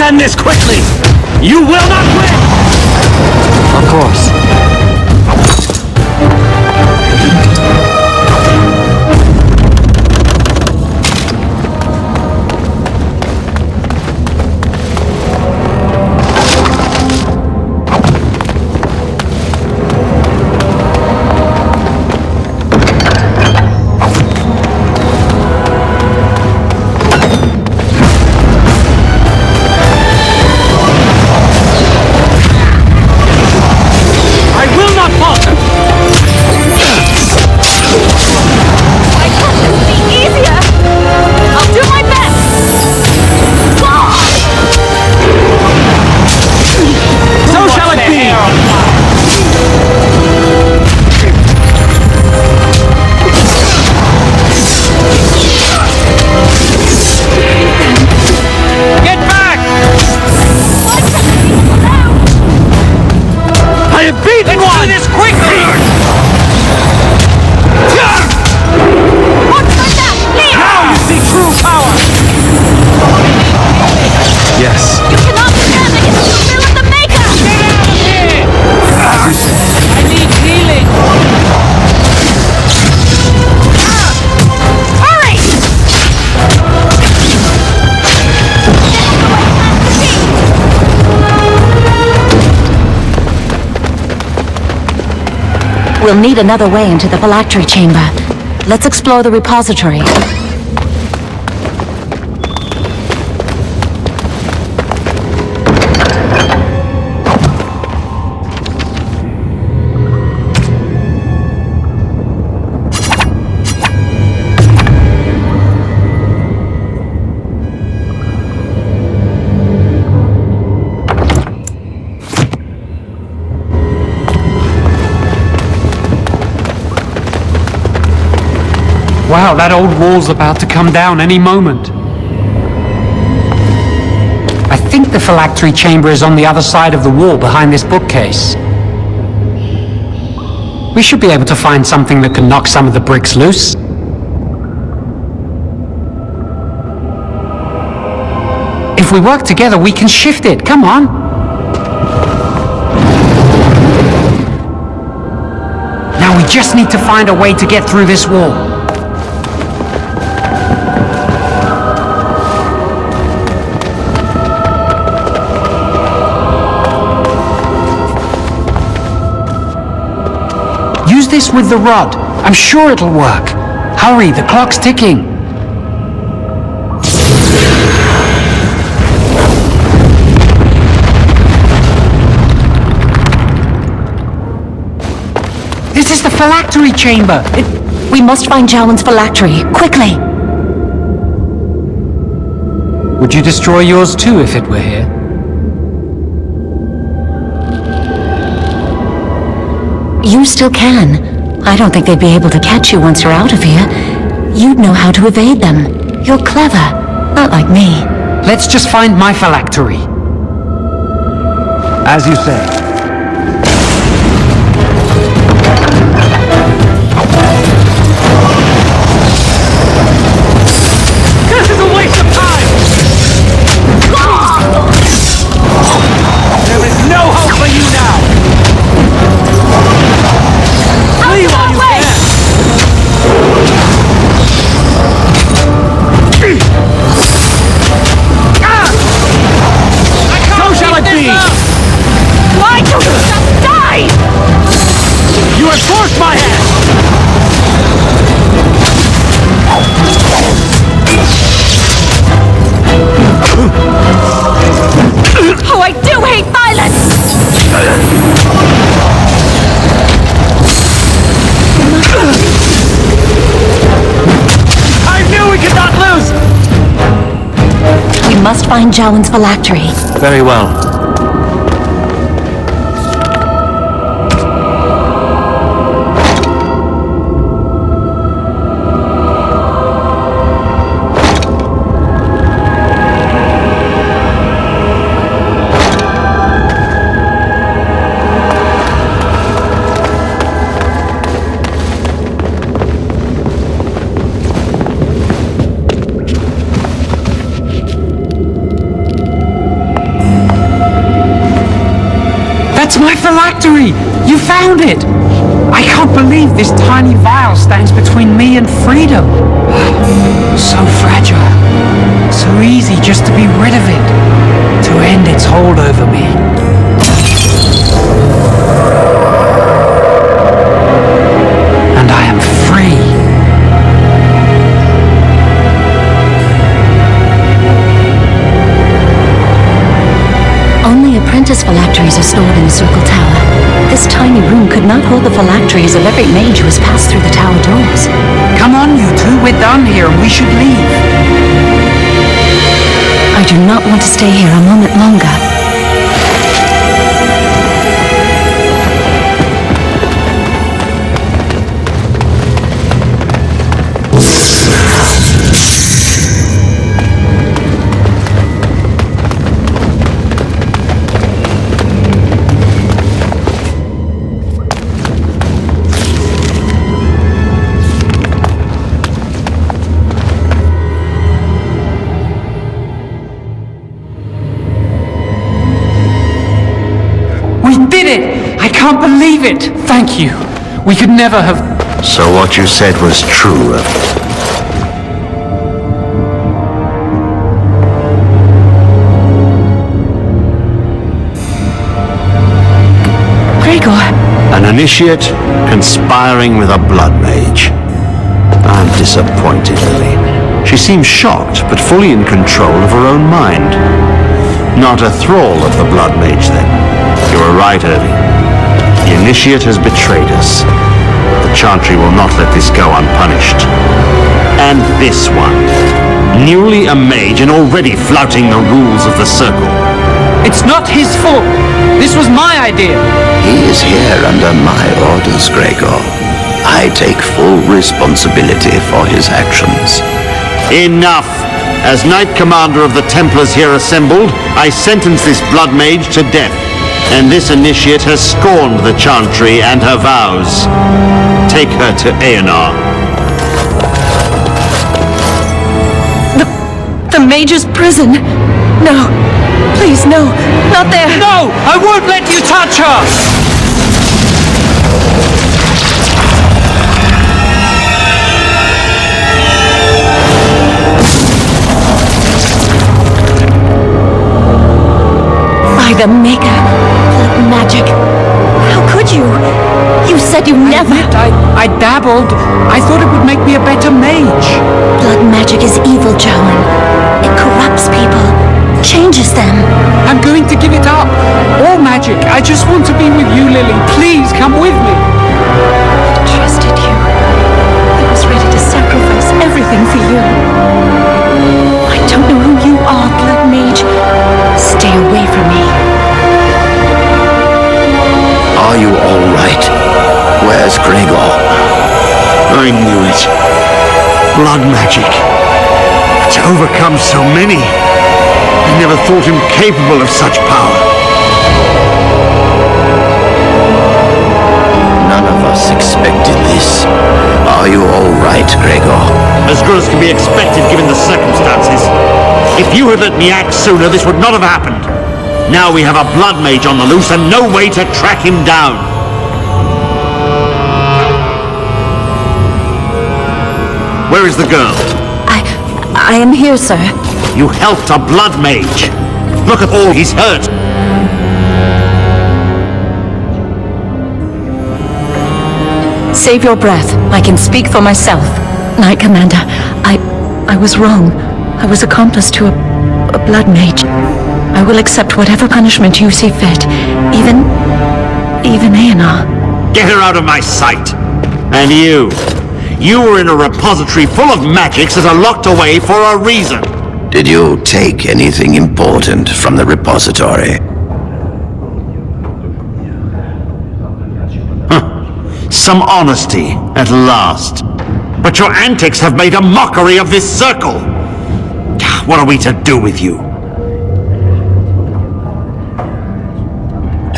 end this quickly! You will not win! Of course. We'll need another way into the phylactery chamber. Let's explore the repository. Wow, that old wall's about to come down any moment. I think the phylactery chamber is on the other side of the wall behind this bookcase. We should be able to find something that can knock some of the bricks loose. If we work together, we can shift it. Come on. Now we just need to find a way to get through this wall. Use this with the rod. I'm sure it'll work. Hurry, the clock's ticking. This is the phylactery chamber. We must find Jowan's phylactery, quickly. Would you destroy yours too if it were here? You still can. I don't think they'd be able to catch you once you're out of here. You'd know how to evade them. You're clever, not like me. Let's just find my phylactery. As you say. This is a waste of time! There is no hope for you now! Flee while you can! So shall it be! Why don't you just die? You have forced my hand! Oh, I do hate violence! I knew we could not lose! We must find Jowan's phylactery. Very well. phylactery! You found it! I can't believe this tiny vial stands between me and freedom. So fragile. So easy just to be rid of it. To end its hold over me. And I am free. Only apprentice phylacteries are stored in the Circle Tower. This tiny room could not hold the phylacteries of every mage who has passed through the tower doors. Come on, you two. We're done here and we should leave. I do not want to stay here a moment longer. I can't believe it! Thank you. We could never have... So what you said was true. Gregor! An initiate conspiring with a blood mage. I'm disappointed, Lily. She seems shocked, but fully in control of her own mind. Not a thrall of the blood mage, then. You were right, Irving. The initiate has betrayed us. The Chantry will not let this go unpunished. And this one. Newly a mage and already flouting the rules of the Circle. It's not his fault. This was my idea. He is here under my orders, Gregor. I take full responsibility for his actions. Enough! As Knight Commander of the Templars here assembled, I sentence this blood mage to death. And this initiate has scorned the Chantry and her vows. Take her to Aenar. The Mage's prison. No. Please, no. Not there. No! I won't let you touch her! By the Maker. Blood magic. How could you? You said you never... I dabbled. I thought it would make me a better mage. Blood magic is evil, Joan. It corrupts people, changes them. I'm going to give it up. All magic. I just want to be with you, Lily. Please, come with me. I trusted you. I was ready to sacrifice everything for you. I don't know who you are, Blood Mage. Stay away from me. Are you all right? Where's Gregor? I knew it. Blood magic. To overcome so many. I never thought him capable of such power. None of us expected this. Are you all right, Gregor? As good as can be expected given the circumstances. If you had let me act sooner, this would not have happened. Now we have a blood mage on the loose and no way to track him down. Where is the girl? I am here, sir. You helped a blood mage. Look at all he's hurt. Save your breath. I can speak for myself. Knight Commander, I was wrong. I was accomplice to a blood mage. I will accept whatever punishment you see fit. Even Aenar. Get her out of my sight. And you were in a repository full of magics that are locked away for a reason. Did you take anything important from the repository? Some honesty, at last. But your antics have made a mockery of this circle. What are we to do with you?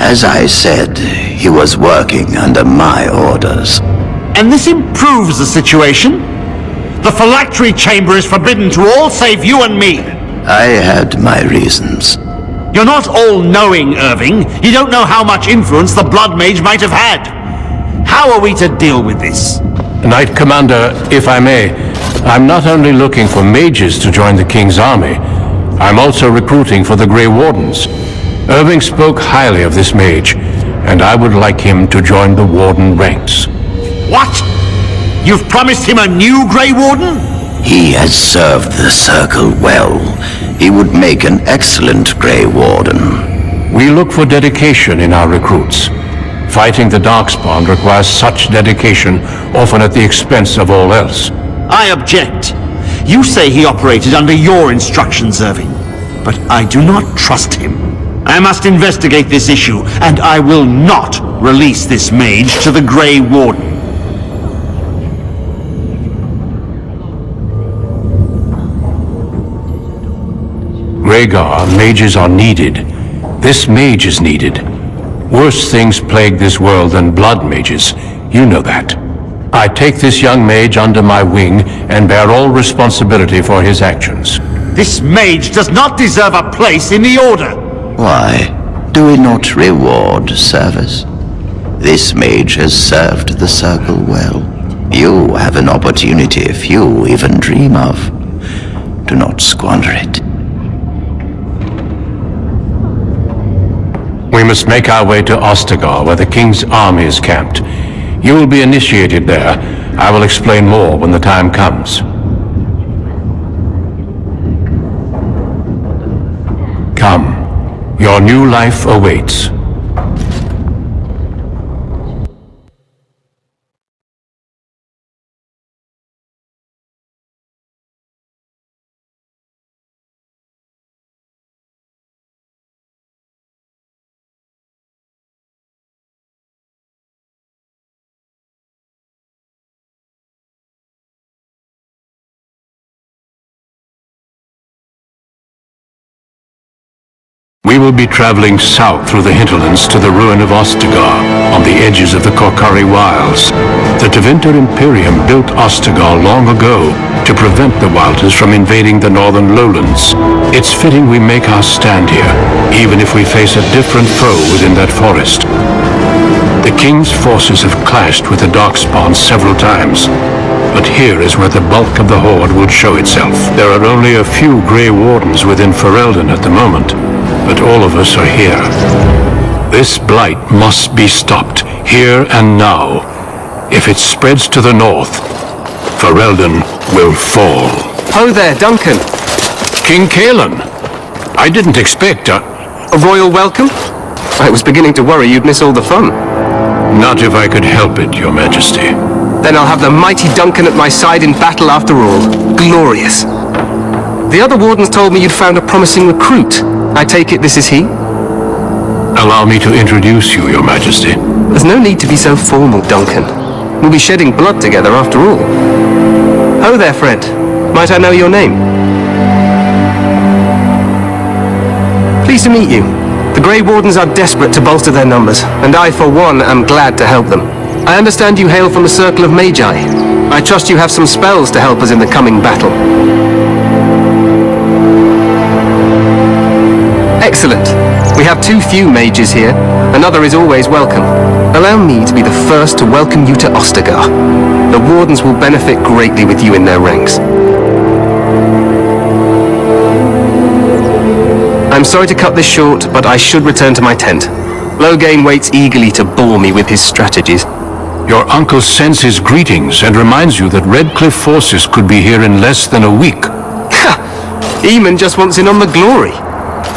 As I said, he was working under my orders. And this improves the situation? The phylactery chamber is forbidden to all save you and me. I had my reasons. You're not all-knowing, Irving. You don't know how much influence the Blood Mage might have had. How are we to deal with this? Knight Commander, if I may, I'm not only looking for mages to join the King's army, I'm also recruiting for the Grey Wardens. Irving spoke highly of this mage, and I would like him to join the Warden ranks. What? You've promised him a new Grey Warden? He has served the Circle well. He would make an excellent Grey Warden. We look for dedication in our recruits. Fighting the Darkspawn requires such dedication, often at the expense of all else. I object. You say he operated under your instructions, Irving, but I do not trust him. I must investigate this issue, and I will not release this mage to the Grey Warden. Rhaegar, mages are needed. This mage is needed. Worse things plague this world than blood mages. You know that. I take this young mage under my wing and bear all responsibility for his actions. This mage does not deserve a place in the Order! Why? Do we not reward service? This mage has served the Circle well. You have an opportunity few even dream of. Do not squander it. We must make our way to Ostagar, where the King's army is camped. You will be initiated there. I will explain more when the time comes. Come. Your new life awaits. We will be traveling south through the hinterlands to the ruin of Ostagar, on the edges of the Korcari Wilds. The Tevinter Imperium built Ostagar long ago to prevent the Wilders from invading the northern lowlands. It's fitting we make our stand here, even if we face a different foe within that forest. The King's forces have clashed with the Darkspawn several times, but here is where the bulk of the Horde will show itself. There are only a few Grey Wardens within Ferelden at the moment, but all of us are here. This blight must be stopped, here and now. If it spreads to the north, Ferelden will fall. Ho there, Duncan. King Cailan. I didn't expect a royal welcome? I was beginning to worry you'd miss all the fun. Not if I could help it, Your Majesty. Then I'll have the mighty Duncan at my side in battle after all. Glorious. The other wardens told me you'd found a promising recruit. I take it this is he? Allow me to introduce you, Your Majesty. There's no need to be so formal, Duncan. We'll be shedding blood together after all. Ho there, friend. Might I know your name? Pleased to meet you. The Grey Wardens are desperate to bolster their numbers, and I, for one, am glad to help them. I understand you hail from the Circle of Magi. I trust you have some spells to help us in the coming battle. Excellent. We have too few mages here. Another is always welcome. Allow me to be the first to welcome you to Ostagar. The Wardens will benefit greatly with you in their ranks. I'm sorry to cut this short, but I should return to my tent. Loghain waits eagerly to bore me with his strategies. Your uncle sends his greetings and reminds you that Redcliffe forces could be here in less than a week. Ha! Eamon just wants in on the glory.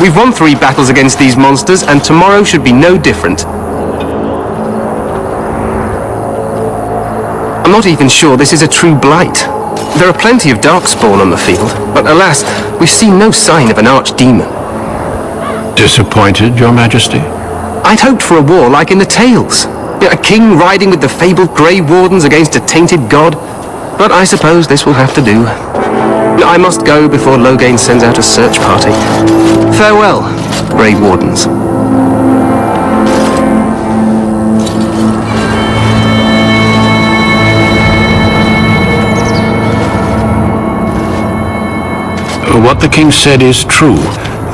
We've won 3 battles against these monsters, and tomorrow should be no different. I'm not even sure this is a true blight. There are plenty of Darkspawn on the field, but alas, we've seen no sign of an archdemon. Disappointed, Your Majesty? I'd hoped for a war like in the tales. A king riding with the fabled Grey Wardens against a tainted god. But I suppose this will have to do. I must go before Loghain sends out a search party. Farewell, Grey Wardens. What the king said is true.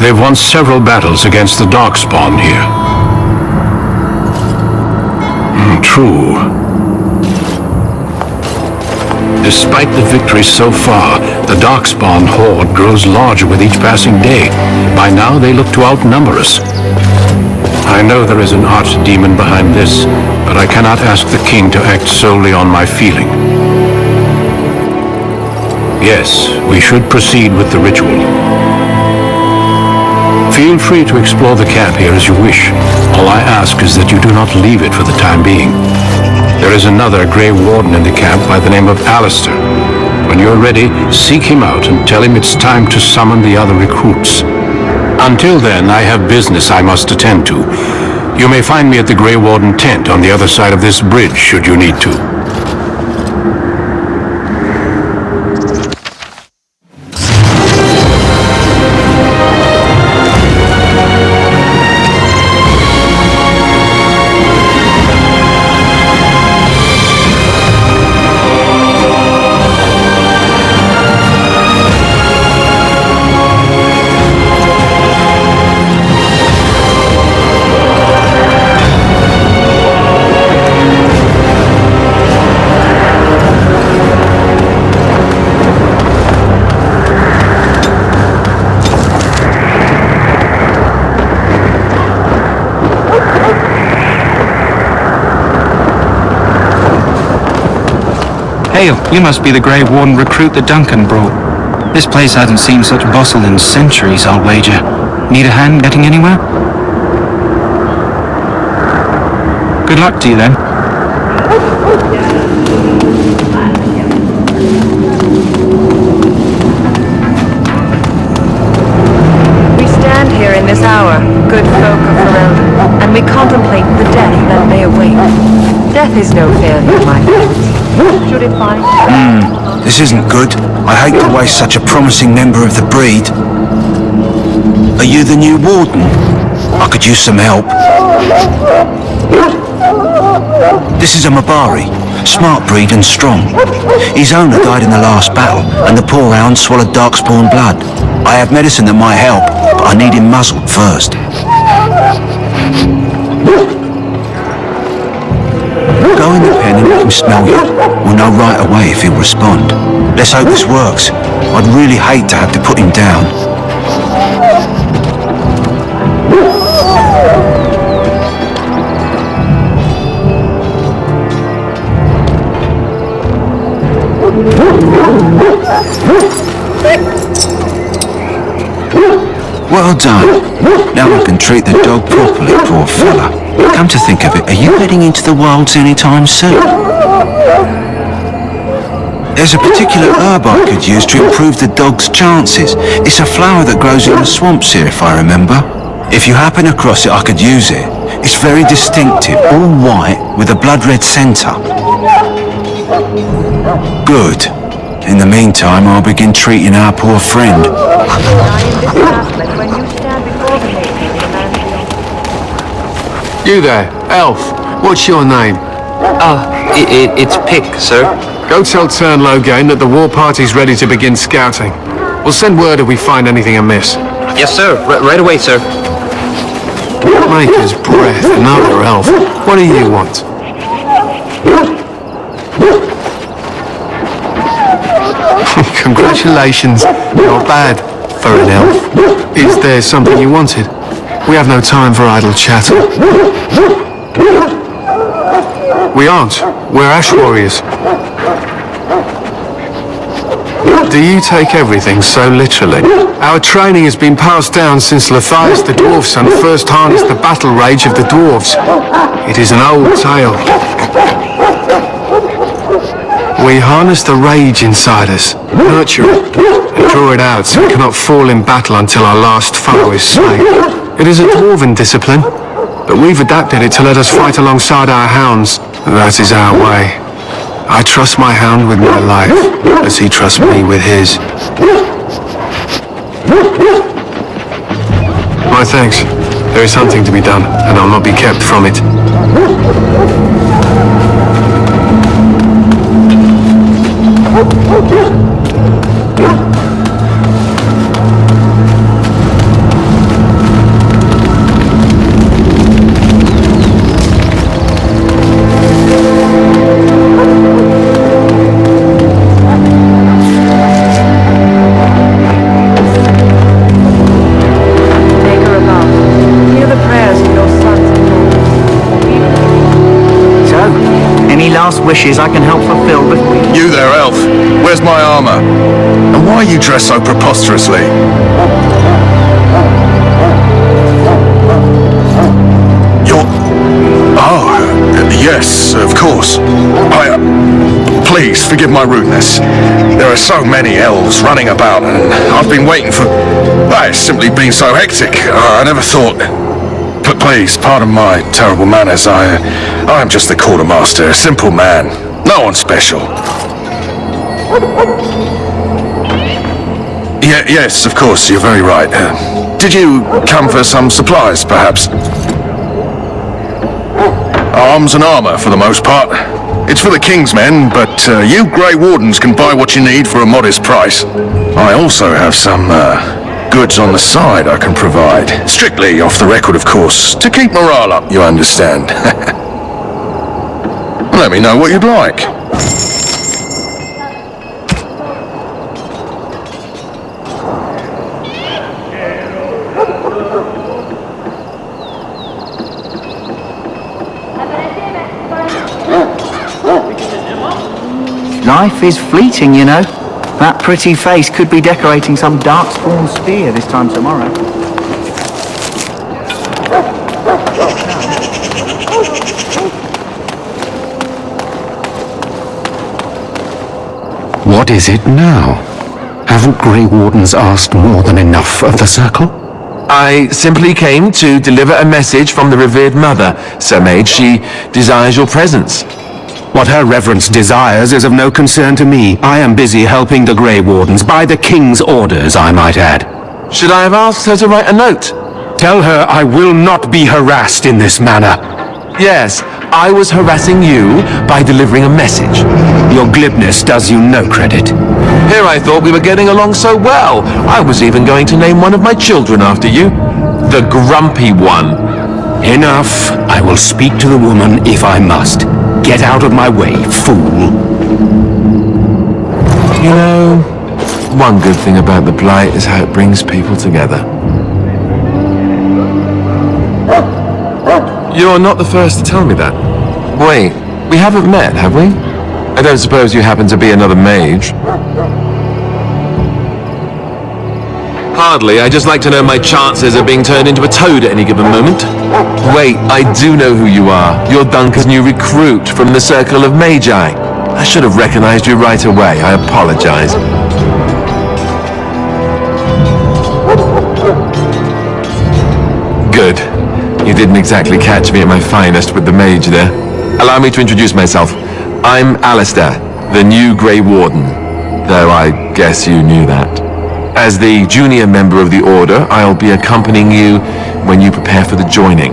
They've won several battles against the Darkspawn here. True. Despite the victories so far, the Darkspawn horde grows larger with each passing day. By now, they look to outnumber us. I know there is an archdemon behind this, but I cannot ask the king to act solely on my feeling. Yes, we should proceed with the ritual. Feel free to explore the camp here as you wish. All I ask is that you do not leave it for the time being. There is another Grey Warden in the camp by the name of Alistair. When you're ready, seek him out and tell him it's time to summon the other recruits. Until then, I have business I must attend to. You may find me at the Grey Warden tent on the other side of this bridge, should you need to. Hail, you must be the Grey Warden recruit that Duncan brought. This place hasn't seen such bustle in centuries, I'll wager. Need a hand getting anywhere? Good luck to you then. We stand here in this hour, good folk of Ferelden, and we contemplate the death that may await. Death is no failure, my friends. Should it find... This isn't good. I hate to waste such a promising member of the breed. Are you the new warden? I could use some help. This is a Mabari. Smart breed and strong. His owner died in the last battle, and the poor hound swallowed Darkspawn blood. I have medicine that might help, but I need him muzzled first. Go in the pen and let him smell you. We'll know right away if he'll respond. Let's hope this works. I'd really hate to have to put him down. Well done. Now I can treat the dog properly, poor fella. Come to think of it, are you heading into the wilds anytime soon? There's a particular herb I could use to improve the dog's chances. It's a flower that grows in the swamps here, if I remember. If you happen across it, I could use it. It's very distinctive, all white, with a blood-red centre. Good. In the meantime, I'll begin treating our poor friend. You there, elf. What's your name? It's Pick, sir. Go tell Turn Loghain that the war party's ready to begin scouting. We'll send word if we find anything amiss. Yes, sir. Right away, sir. Maker's breath, another elf. What do you want? Congratulations. Not bad for an elf. Is there something you wanted? We have no time for idle chatter. We aren't. We're Ash Warriors. Do you take everything so literally? Our training has been passed down since Lathias the Dwarf Son first harnessed the battle rage of the dwarves. It is an old tale. We harness the rage inside us, nurture it, and draw it out so we cannot fall in battle until our last foe is slain. It is a dwarven discipline, but we've adapted it to let us fight alongside our hounds. That is our way. I trust my hound with my life, as he trusts me with his. My thanks. There is hunting to be done, and I'll not be kept from it. wishes I can help fulfill before you... You there, elf. Where's my armor? And why are you dressed so preposterously? You're... Oh, yes, of course. Please, forgive my rudeness. There are so many elves running about, and I've been waiting for... It's simply been so hectic. I never thought... But please, pardon my terrible manners. I am just the quartermaster, a simple man. No one special. Yes, of course, you're very right. Did you come for some supplies, perhaps? Arms and armor, for the most part. It's for the King's men, but you Grey Wardens can buy what you need for a modest price. I also have some goods on the side I can provide. Strictly off the record, of course, to keep morale up, you understand. Let me know what you'd like. Life is fleeting, you know. That pretty face could be decorating some darkspawn spear this time tomorrow. What is it now? Haven't Grey Wardens asked more than enough of the Circle? I simply came to deliver a message from the revered mother, Sir Mage. She desires your presence. What her reverence desires is of no concern to me. I am busy helping the Grey Wardens, by the King's orders, I might add. Should I have asked her to write a note? Tell her I will not be harassed in this manner. Yes, I was harassing you by delivering a message. Your glibness does you no credit. Here I thought we were getting along so well. I was even going to name one of my children after you. The Grumpy One. Enough. I will speak to the woman if I must. Get out of my way, fool. You know, one good thing about the Blight is how it brings people together. You're not the first to tell me that. Wait, we haven't met, have we? I don't suppose you happen to be another mage? Hardly. I just like to know my chances of being turned into a toad at any given moment. Wait, I do know who you are. You're Duncan's new recruit from the Circle of Magi. I should have recognized you right away. I apologize. Good. You didn't exactly catch me at my finest with the mage there. Allow me to introduce myself. I'm Alistair, the new Grey Warden. Though I guess you knew that. As the junior member of the Order, I'll be accompanying you when you prepare for the joining.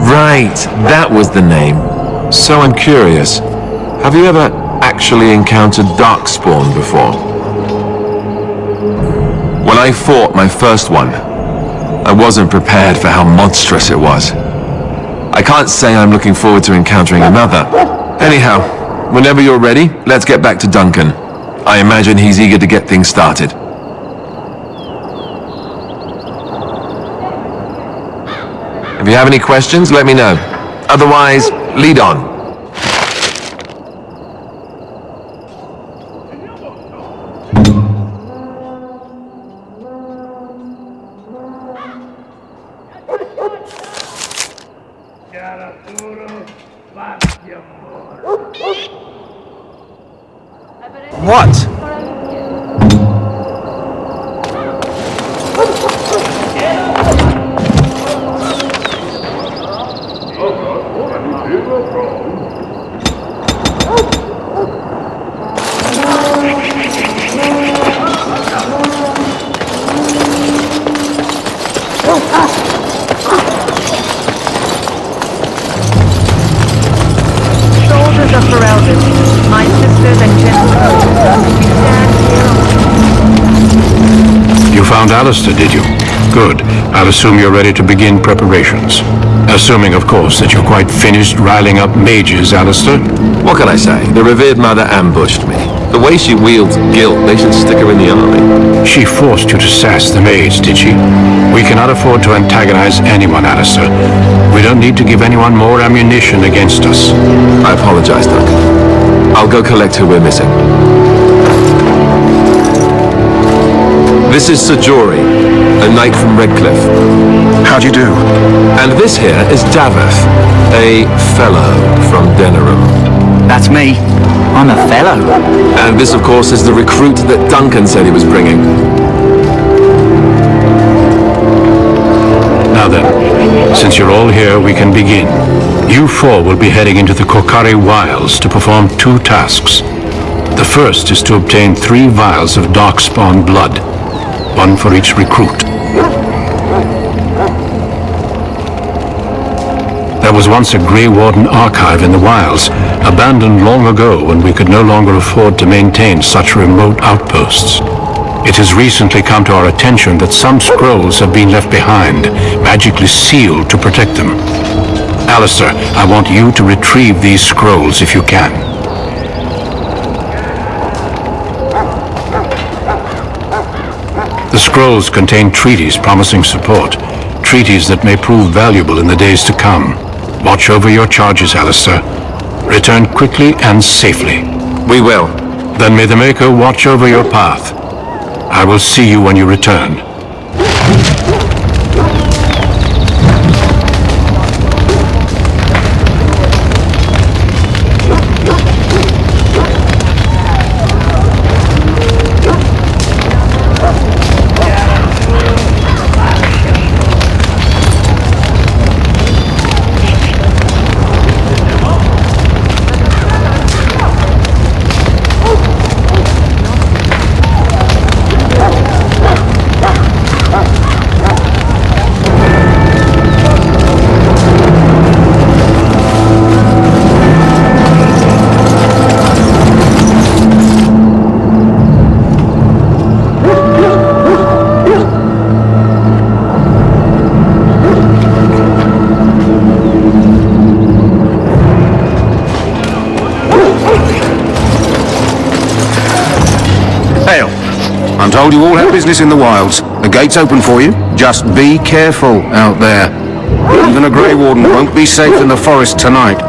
Right, that was the name. So I'm curious. Have you ever actually encountered Darkspawn before? When I fought my first one, I wasn't prepared for how monstrous it was. I can't say I'm looking forward to encountering another. Anyhow, whenever you're ready, let's get back to Duncan. I imagine he's eager to get things started. If you have any questions, let me know. Otherwise, lead on. What? Soldiers of Ferelden, my sisters and gentlemen, we stand here. You found Alistair, did you? Good. I'll assume you're ready to begin preparations. Assuming, of course, that you're quite finished riling up mages, Alistair. What can I say? The revered mother ambushed me. The way she wields guilt, they should stick her in the army. She forced you to sass the mage, did she? We cannot afford to antagonize anyone, Alistair. We don't need to give anyone more ammunition against us. I apologize, Duncan. I'll go collect who we're missing. This is Sir Jory, a knight from Redcliffe. How do you do? And this here is Daveth, a fellow from Denerim. That's me. I'm a fellow. And this, of course, is the recruit that Duncan said he was bringing. Now then, since you're all here, we can begin. You four will be heading into the Korcari Wilds to perform 2 tasks. The first is to obtain 3 vials of Darkspawn blood, 1 for each recruit. There was once a Grey Warden archive in the wilds, abandoned long ago when we could no longer afford to maintain such remote outposts. It has recently come to our attention that some scrolls have been left behind, magically sealed to protect them. Alistair, I want you to retrieve these scrolls if you can. The scrolls contain treaties promising support, treaties that may prove valuable in the days to come. Watch over your charges, Alistair. Return quickly and safely. We will. Then may the Maker watch over your path. I will see you when you return. I'm told you all have business in the wilds. The gate's open for you. Just be careful out there. Even a Grey Warden won't be safe in the forest tonight.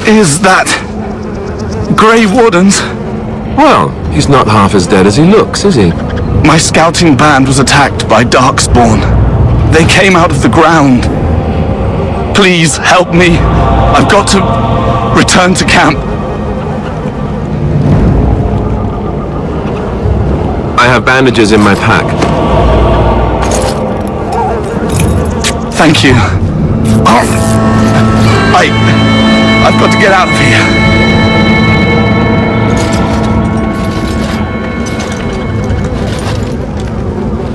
Is that Grey Wardens? Well, he's not half as dead as he looks, is he? My scouting band was attacked by Darkspawn. They came out of the ground. Please help me. I've got to return to camp. I have bandages in my pack. Thank you. I've got to get out of here.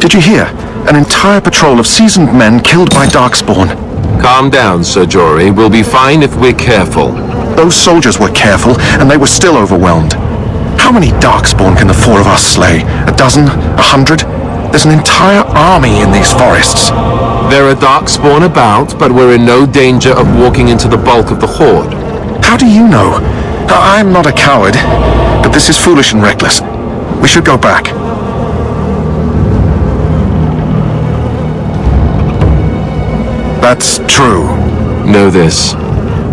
Did you hear? An entire patrol of seasoned men killed by Darkspawn. Calm down, Sir Jory. We'll be fine if we're careful. Those soldiers were careful, and they were still overwhelmed. How many Darkspawn can the four of us slay? A dozen? 100? There's an entire army in these forests. There are Darkspawn about, but we're in no danger of walking into the bulk of the Horde. How do you know? I'm not a coward, but this is foolish and reckless. We should go back. That's true. Know this.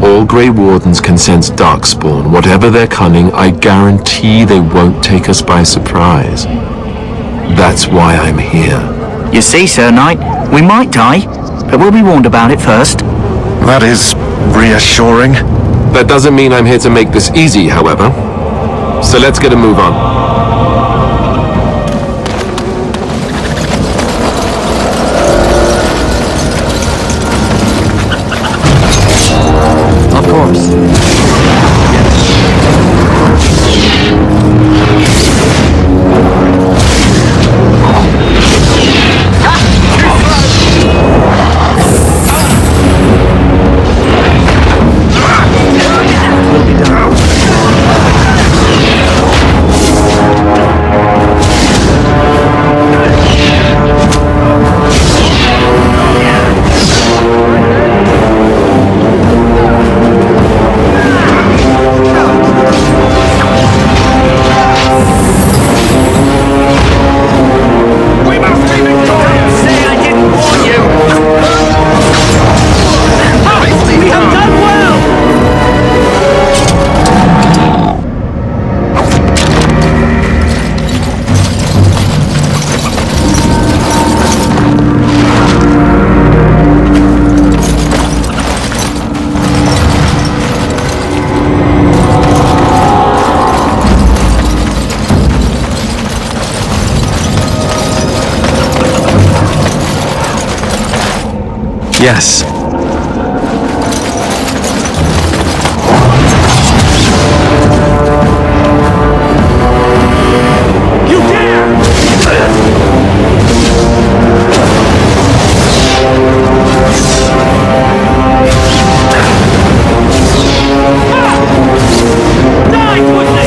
All Grey Wardens can sense Darkspawn. Whatever their cunning, I guarantee they won't take us by surprise. That's why I'm here. You see, Sir Knight, we might die, but we'll be warned about it first. That is reassuring. That doesn't mean I'm here to make this easy, however. So let's get a move on. Of course. Yes. You dare! Die, quickly!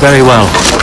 Very well.